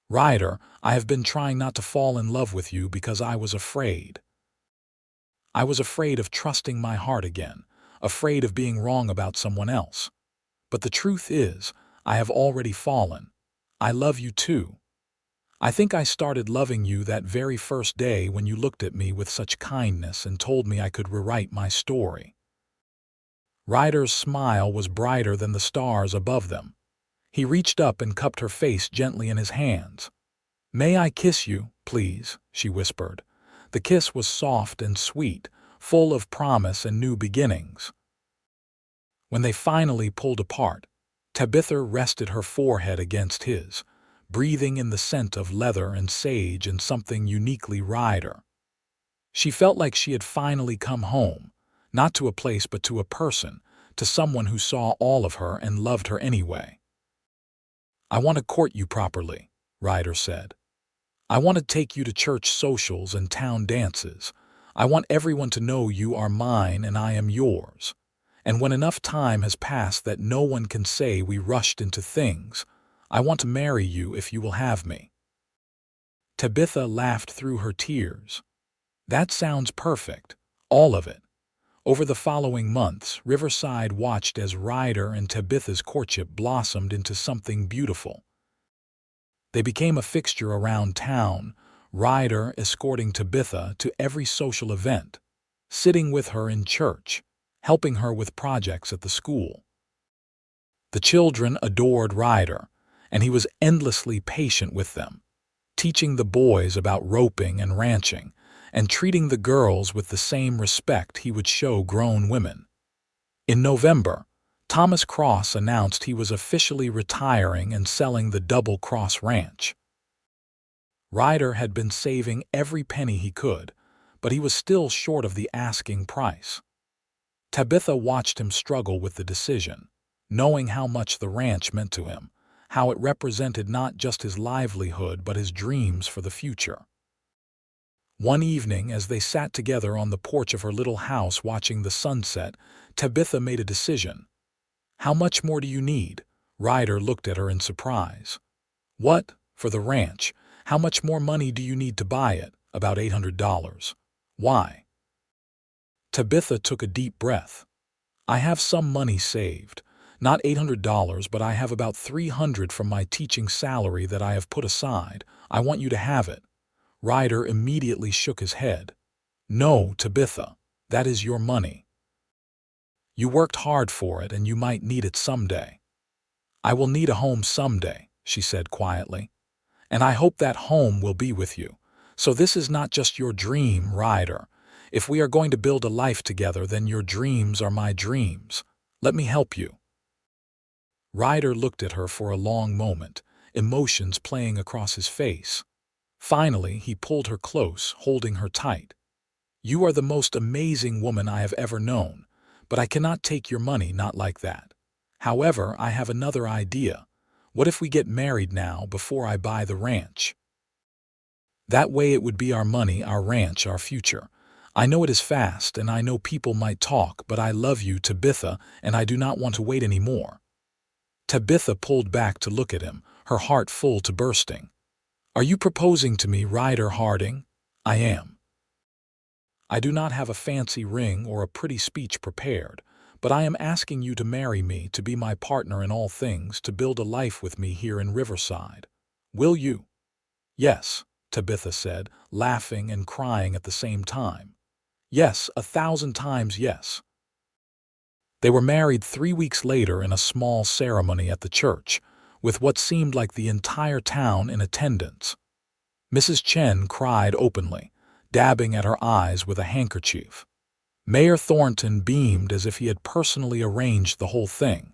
"Ryder, I have been trying not to fall in love with you because I was afraid. I was afraid of trusting my heart again, afraid of being wrong about someone else. But the truth is, I have already fallen. I love you too. I think I started loving you that very first day when you looked at me with such kindness and told me I could rewrite my story." Ryder's smile was brighter than the stars above them. He reached up and cupped her face gently in his hands. "May I kiss you, please?" she whispered. The kiss was soft and sweet, full of promise and new beginnings. When they finally pulled apart, Tabitha rested her forehead against his, breathing in the scent of leather and sage and something uniquely Ryder. She felt like she had finally come home, not to a place but to a person, to someone who saw all of her and loved her anyway. "I want to court you properly," Ryder said. "I want to take you to church socials and town dances. I want everyone to know you are mine and I am yours. And when enough time has passed that no one can say we rushed into things, I want to marry you if you will have me." Tabitha laughed through her tears. "That sounds perfect, all of it." Over the following months, Riverside watched as Ryder and Tabitha's courtship blossomed into something beautiful. They became a fixture around town, Ryder escorting Tabitha to every social event, sitting with her in church, helping her with projects at the school. The children adored Ryder, and he was endlessly patient with them, teaching the boys about roping and ranching, and treating the girls with the same respect he would show grown women. In November, Thomas Cross announced he was officially retiring and selling the Double Cross Ranch. Ryder had been saving every penny he could, but he was still short of the asking price. Tabitha watched him struggle with the decision, knowing how much the ranch meant to him, how it represented not just his livelihood but his dreams for the future. One evening, as they sat together on the porch of her little house watching the sunset, Tabitha made a decision. "How much more do you need?" Ryder looked at her in surprise. "What? For the ranch? How much more money do you need to buy it?" "About $800. "Why?" Tabitha took a deep breath. "I have some money saved. Not $800, but I have about $300 from my teaching salary that I have put aside. I want you to have it." Ryder immediately shook his head. "No, Tabitha, that is your money. You worked hard for it and you might need it someday." "I will need a home someday," she said quietly. "And I hope that home will be with you. So this is not just your dream, Ryder. If we are going to build a life together, then your dreams are my dreams. Let me help you." Ryder looked at her for a long moment, emotions playing across his face. Finally, he pulled her close, holding her tight. "You are the most amazing woman I have ever known, but I cannot take your money, not like that. However, I have another idea. What if we get married now before I buy the ranch? That way it would be our money, our ranch, our future. I know it is fast, and I know people might talk, but I love you, Tabitha, and I do not want to wait any more." Tabitha pulled back to look at him, her heart full to bursting. "Are you proposing to me, Ryder Harding?" "I am. I do not have a fancy ring or a pretty speech prepared, but I am asking you to marry me, to be my partner in all things, to build a life with me here in Riverside. Will you?" "Yes," Tabitha said, laughing and crying at the same time. "Yes, 1,000 times yes." They were married 3 weeks later in a small ceremony at the church, with what seemed like the entire town in attendance. Mrs. Chen cried openly, dabbing at her eyes with a handkerchief. Mayor Thornton beamed as if he had personally arranged the whole thing.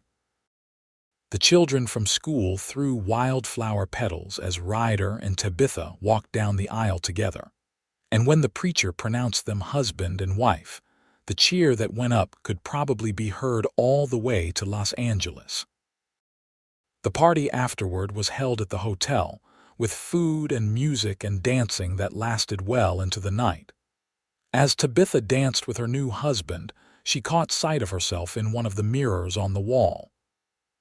The children from school threw wildflower petals as Ryder and Tabitha walked down the aisle together. And when the preacher pronounced them husband and wife, the cheer that went up could probably be heard all the way to Los Angeles. The party afterward was held at the hotel, with food and music and dancing that lasted well into the night. As Tabitha danced with her new husband, she caught sight of herself in one of the mirrors on the wall.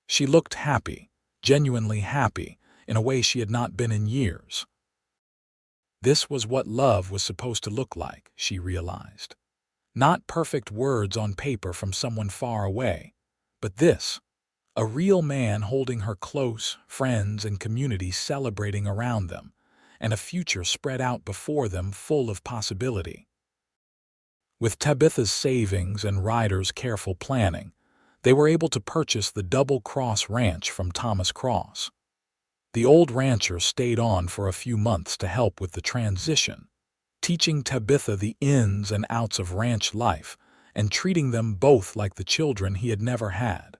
She looked happy, genuinely happy, in a way she had not been in years. This was what love was supposed to look like, she realized. Not perfect words on paper from someone far away, but this. A real man holding her close, friends and community celebrating around them, and a future spread out before them full of possibility. With Tabitha's savings and Ryder's careful planning, they were able to purchase the Double Cross Ranch from Thomas Cross. The old rancher stayed on for a few months to help with the transition, teaching Tabitha the ins and outs of ranch life and treating them both like the children he had never had.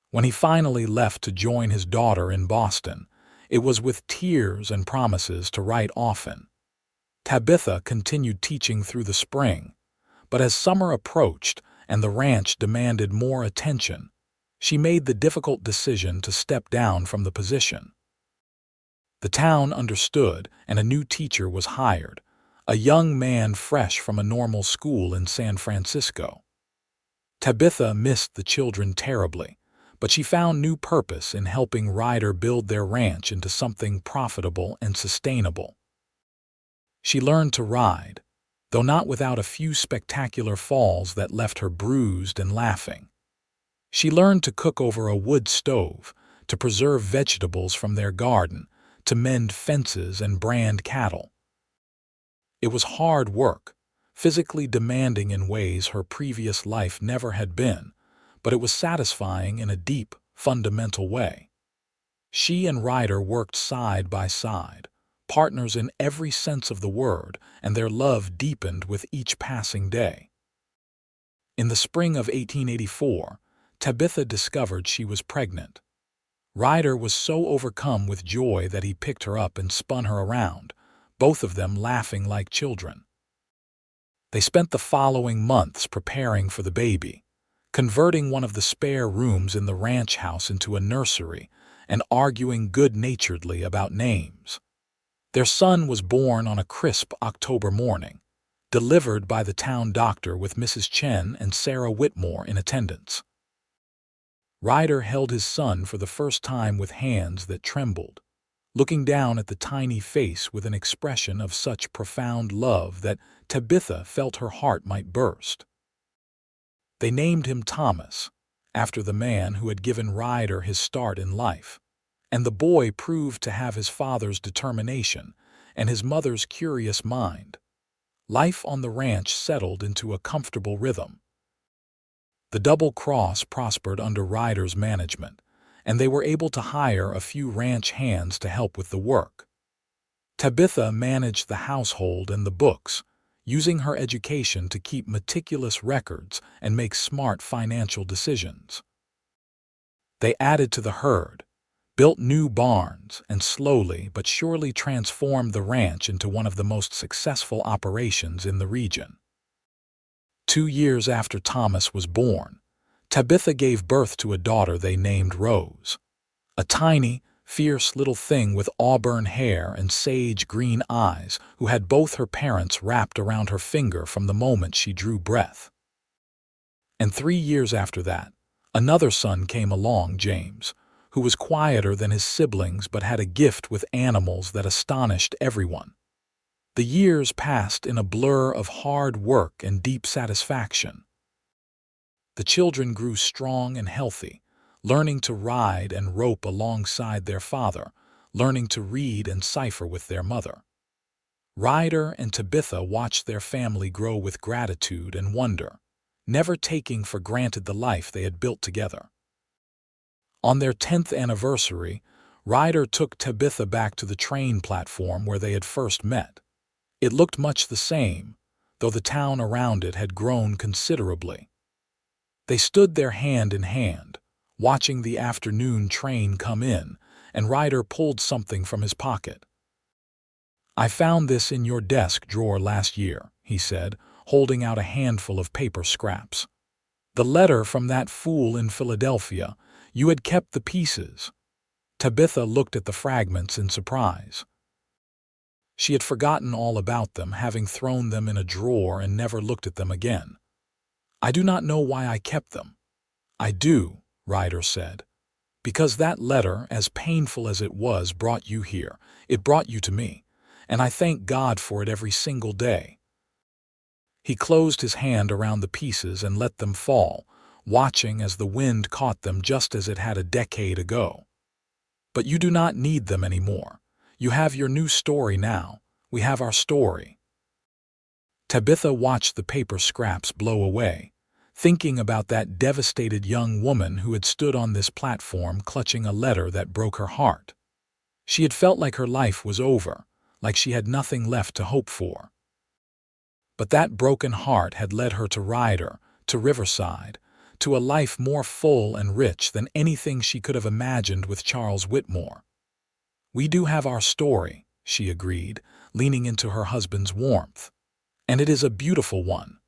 When he finally left to join his daughter in Boston, it was with tears and promises to write often. Tabitha continued teaching through the spring, but as summer approached and the ranch demanded more attention, she made the difficult decision to step down from the position. The town understood, and a new teacher was hired, a young man fresh from a normal school in San Francisco. Tabitha missed the children terribly, but she found new purpose in helping Ryder build their ranch into something profitable and sustainable. She learned to ride, though not without a few spectacular falls that left her bruised and laughing. She learned to cook over a wood stove, to preserve vegetables from their garden, to mend fences and brand cattle. It was hard work, physically demanding in ways her previous life never had been, but it was satisfying in a deep, fundamental way. She and Ryder worked side by side, partners in every sense of the word, and their love deepened with each passing day. In the spring of 1884, Tabitha discovered she was pregnant. Ryder was so overcome with joy that he picked her up and spun her around, both of them laughing like children. They spent the following months preparing for the baby, converting one of the spare rooms in the ranch house into a nursery and arguing good-naturedly about names. Their son was born on a crisp October morning, delivered by the town doctor with Mrs. Chen and Sarah Whitmore in attendance. Ryder held his son for the first time with hands that trembled, looking down at the tiny face with an expression of such profound love that Tabitha felt her heart might burst. They named him Thomas, after the man who had given Ryder his start in life, and the boy proved to have his father's determination and his mother's curious mind. Life on the ranch settled into a comfortable rhythm. The Double Cross prospered under Ryder's management, and they were able to hire a few ranch hands to help with the work. Tabitha managed the household and the books, using her education to keep meticulous records and make smart financial decisions. They added to the herd, built new barns, and slowly but surely transformed the ranch into one of the most successful operations in the region. 2 years after Thomas was born, Tabitha gave birth to a daughter they named Rose, a tiny, fierce little thing with auburn hair and sage-green eyes who had both her parents wrapped around her finger from the moment she drew breath. And 3 years after that, another son came along, James, who was quieter than his siblings but had a gift with animals that astonished everyone. The years passed in a blur of hard work and deep satisfaction. The children grew strong and healthy, learning to ride and rope alongside their father, learning to read and cipher with their mother. Ryder and Tabitha watched their family grow with gratitude and wonder, never taking for granted the life they had built together. On their 10th anniversary, Ryder took Tabitha back to the train platform where they had first met. It looked much the same, though the town around it had grown considerably. They stood there hand in hand, watching the afternoon train come in, and Ryder pulled something from his pocket. "I found this in your desk drawer last year," he said, holding out a handful of paper scraps. "The letter from that fool in Philadelphia. You had kept the pieces." Tabitha looked at the fragments in surprise. She had forgotten all about them, having thrown them in a drawer and never looked at them again. "I do not know why I kept them." "I do," Ryder said. "Because that letter, as painful as it was, brought you here. It brought you to me, and I thank God for it every single day." He closed his hand around the pieces and let them fall, watching as the wind caught them just as it had a decade ago. "But you do not need them anymore. You have your new story now. We have our story." Tabitha watched the paper scraps blow away, thinking about that devastated young woman who had stood on this platform clutching a letter that broke her heart. She had felt like her life was over, like she had nothing left to hope for. But that broken heart had led her to Ryder, to Riverside, to a life more full and rich than anything she could have imagined with Charles Whitmore. "We do have our story," she agreed, leaning into her husband's warmth. "And it is a beautiful one."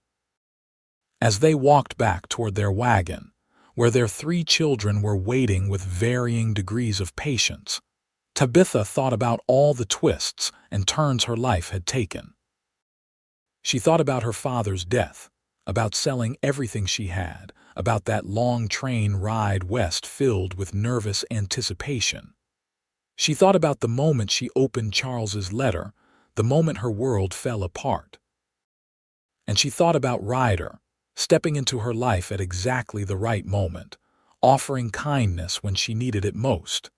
As they walked back toward their wagon, where their 3 children were waiting with varying degrees of patience, Tabitha thought about all the twists and turns her life had taken. She thought about her father's death, about selling everything she had, about that long train ride west filled with nervous anticipation. She thought about the moment she opened Charles's letter, the moment her world fell apart. And she thought about Ryder, stepping into her life at exactly the right moment, offering kindness when she needed it most.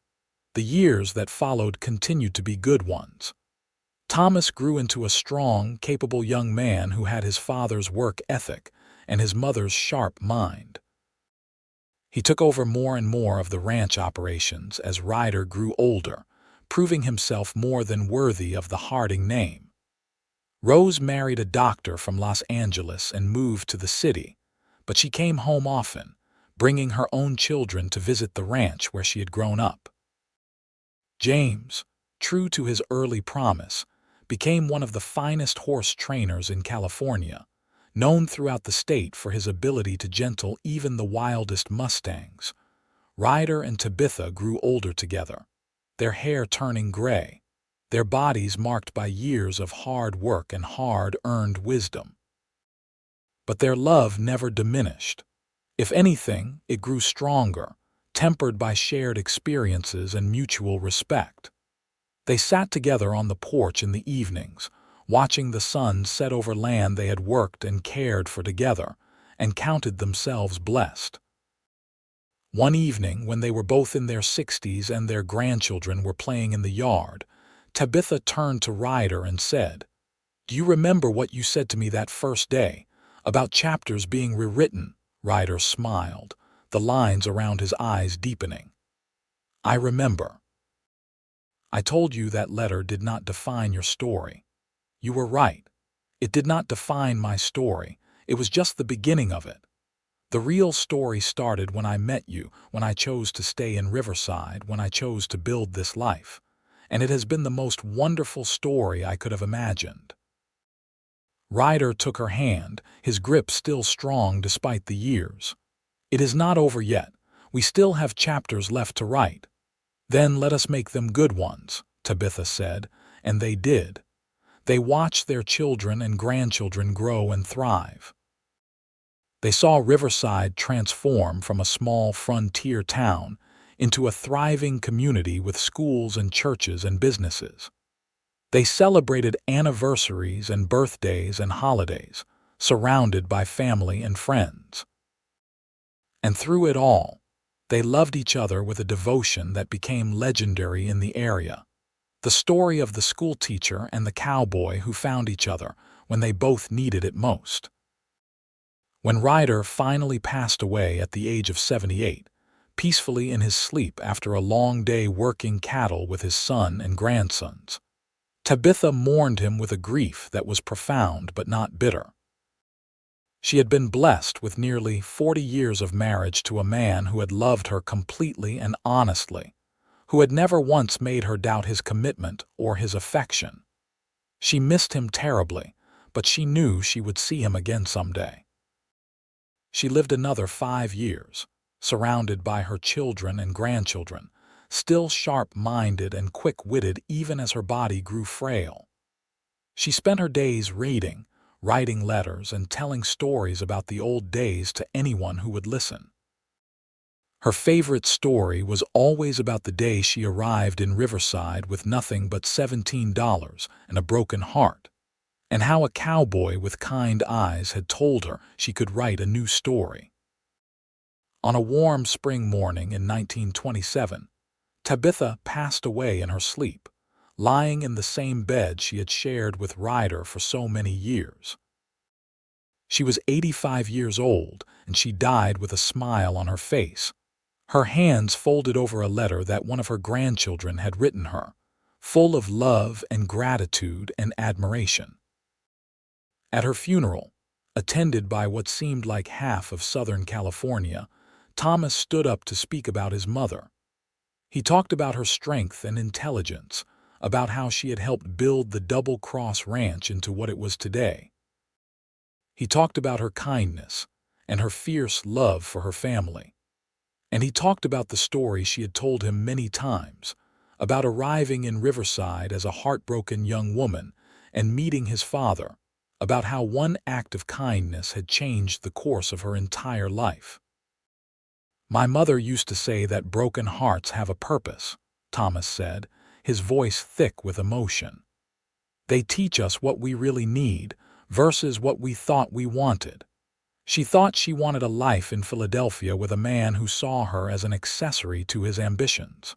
The years that followed continued to be good ones. Thomas grew into a strong, capable young man who had his father's work ethic and his mother's sharp mind. He took over more and more of the ranch operations as Ryder grew older, proving himself more than worthy of the Harding name. Rose married a doctor from Los Angeles and moved to the city, but she came home often, bringing her own children to visit the ranch where she had grown up. James, true to his early promise, became one of the finest horse trainers in California, known throughout the state for his ability to gentle even the wildest Mustangs. Ryder and Tabitha grew older together, their hair turning gray, their bodies marked by years of hard work and hard-earned wisdom. But their love never diminished. If anything, it grew stronger, tempered by shared experiences and mutual respect. They sat together on the porch in the evenings, watching the sun set over land they had worked and cared for together, and counted themselves blessed. One evening, when they were both in their 60s and their grandchildren were playing in the yard, Tabitha turned to Ryder and said, "Do you remember what you said to me that first day, about chapters being rewritten?" Ryder smiled, the lines around his eyes deepening. "I remember. I told you that letter did not define your story. You were right. It did not define my story. It was just the beginning of it. The real story started when I met you, when I chose to stay in Riverside, when I chose to build this life. And it has been the most wonderful story I could have imagined." Ryder took her hand, his grip still strong despite the years. "It is not over yet. We still have chapters left to write." "Then let us make them good ones," Tabitha said, and they did. They watched their children and grandchildren grow and thrive. They saw Riverside transform from a small frontier town into a thriving community with schools and churches and businesses. They celebrated anniversaries and birthdays and holidays, surrounded by family and friends. And through it all, they loved each other with a devotion that became legendary in the area. The story of the schoolteacher and the cowboy who found each other when they both needed it most. When Ryder finally passed away at the age of 78, peacefully in his sleep after a long day working cattle with his son and grandsons, Tabitha mourned him with a grief that was profound but not bitter. She had been blessed with nearly 40 years of marriage to a man who had loved her completely and honestly, who had never once made her doubt his commitment or his affection. She missed him terribly, but she knew she would see him again someday. She lived another 5 years, surrounded by her children and grandchildren, still sharp-minded and quick-witted even as her body grew frail. She spent her days reading, writing letters, and telling stories about the old days to anyone who would listen. Her favorite story was always about the day she arrived in Riverside with nothing but $17 and a broken heart, and how a cowboy with kind eyes had told her she could write a new story. On a warm spring morning in 1927, Tabitha passed away in her sleep, lying in the same bed she had shared with Ryder for so many years. She was 85 years old, and she died with a smile on her face, her hands folded over a letter that one of her grandchildren had written her, full of love and gratitude and admiration. At her funeral, attended by what seemed like half of Southern California, Thomas stood up to speak about his mother. He talked about her strength and intelligence, about how she had helped build the Double Cross Ranch into what it was today. He talked about her kindness and her fierce love for her family. And he talked about the story she had told him many times, about arriving in Riverside as a heartbroken young woman and meeting his father, about how one act of kindness had changed the course of her entire life. "My mother used to say that broken hearts have a purpose," Thomas said, his voice thick with emotion. "They teach us what we really need versus what we thought we wanted." She thought she wanted a life in Philadelphia with a man who saw her as an accessory to his ambitions.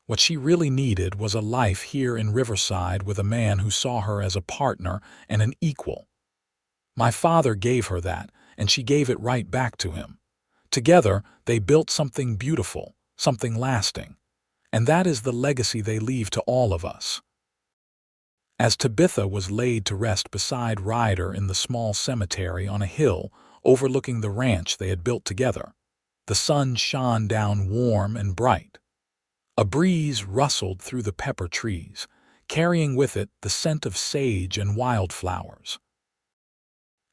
What she really needed was a life here in Riverside with a man who saw her as a partner and an equal. My father gave her that, and she gave it right back to him. Together, they built something beautiful, something lasting. And that is the legacy they leave to all of us. As Tabitha was laid to rest beside Ryder in the small cemetery on a hill overlooking the ranch they had built together, the sun shone down warm and bright. A breeze rustled through the pepper trees, carrying with it the scent of sage and wildflowers.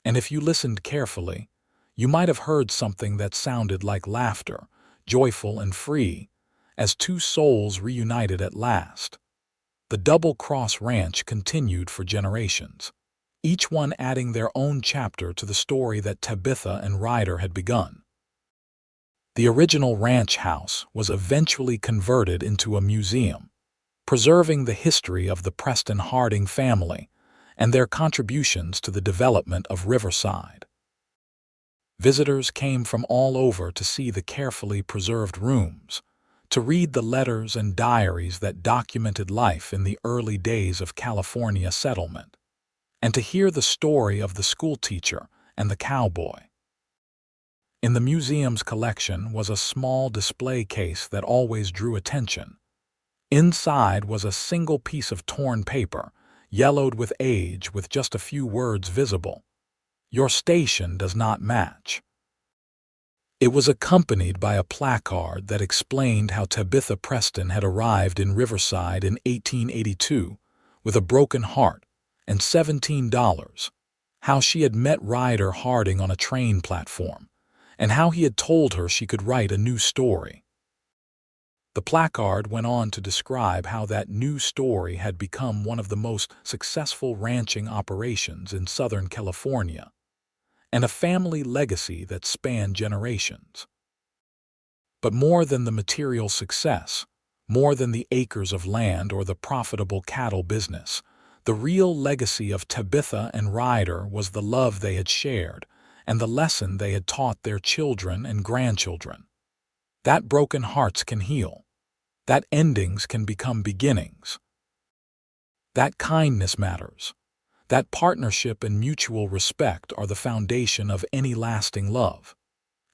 And if you listened carefully, you might have heard something that sounded like laughter, joyful and free, as two souls reunited at last. The Double Cross Ranch continued for generations, each one adding their own chapter to the story that Tabitha and Ryder had begun. The original ranch house was eventually converted into a museum, preserving the history of the Preston Harding family and their contributions to the development of Riverside. Visitors came from all over to see the carefully preserved rooms, to read the letters and diaries that documented life in the early days of California settlement, and to hear the story of the schoolteacher and the cowboy. In the museum's collection was a small display case that always drew attention. Inside was a single piece of torn paper, yellowed with age with just a few words visible. "Your station does not match." It was accompanied by a placard that explained how Tabitha Preston had arrived in Riverside in 1882 with a broken heart and $17, how she had met Ryder Harding on a train platform, and how he had told her she could write a new story. The placard went on to describe how that new story had become one of the most successful ranching operations in Southern California, and a family legacy that spanned generations. But more than the material success, more than the acres of land or the profitable cattle business, the real legacy of Tabitha and Ryder was the love they had shared and the lesson they had taught their children and grandchildren. That broken hearts can heal, that endings can become beginnings, that kindness matters, that partnership and mutual respect are the foundation of any lasting love,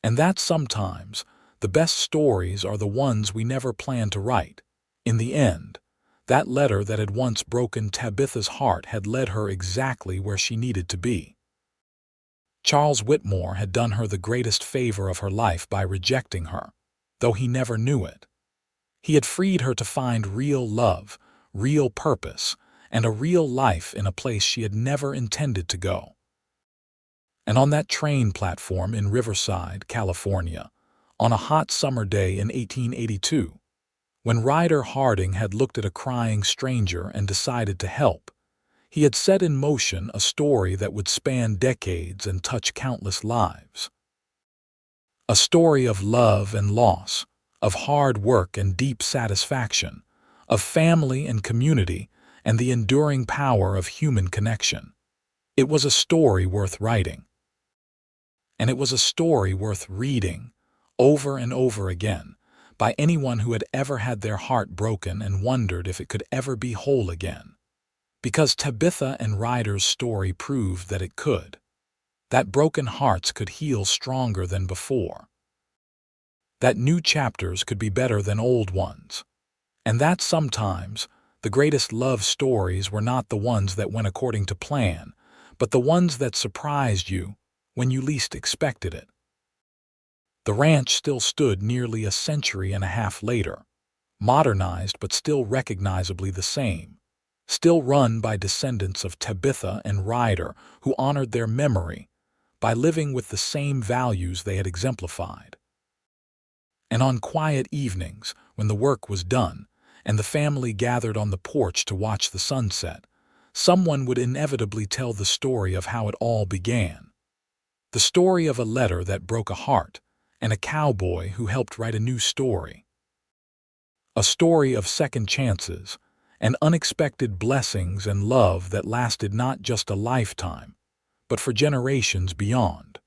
and that sometimes the best stories are the ones we never planned to write. In the end, that letter that had once broken Tabitha's heart had led her exactly where she needed to be. Charles Whitmore had done her the greatest favor of her life by rejecting her, though he never knew it. He had freed her to find real love, real purpose, and a real life in a place she had never intended to go. And on that train platform in Riverside, California, on a hot summer day in 1882, when Ryder Harding had looked at a crying stranger and decided to help, he had set in motion a story that would span decades and touch countless lives. A story of love and loss, of hard work and deep satisfaction, of family and community, and the enduring power of human connection. It was a story worth writing. And it was a story worth reading, over and over again, by anyone who had ever had their heart broken and wondered if it could ever be whole again. Because Tabitha and Ryder's story proved that it could. That broken hearts could heal stronger than before. That new chapters could be better than old ones. And that sometimes the greatest love stories were not the ones that went according to plan, but the ones that surprised you when you least expected it. The ranch still stood nearly a century and a half later, modernized but still recognizably the same, still run by descendants of Tabitha and Ryder who honored their memory by living with the same values they had exemplified. And on quiet evenings, when the work was done, and the family gathered on the porch to watch the sunset, someone would inevitably tell the story of how it all began. The story of a letter that broke a heart and a cowboy who helped write a new story. A story of second chances and unexpected blessings and love that lasted not just a lifetime, but for generations beyond.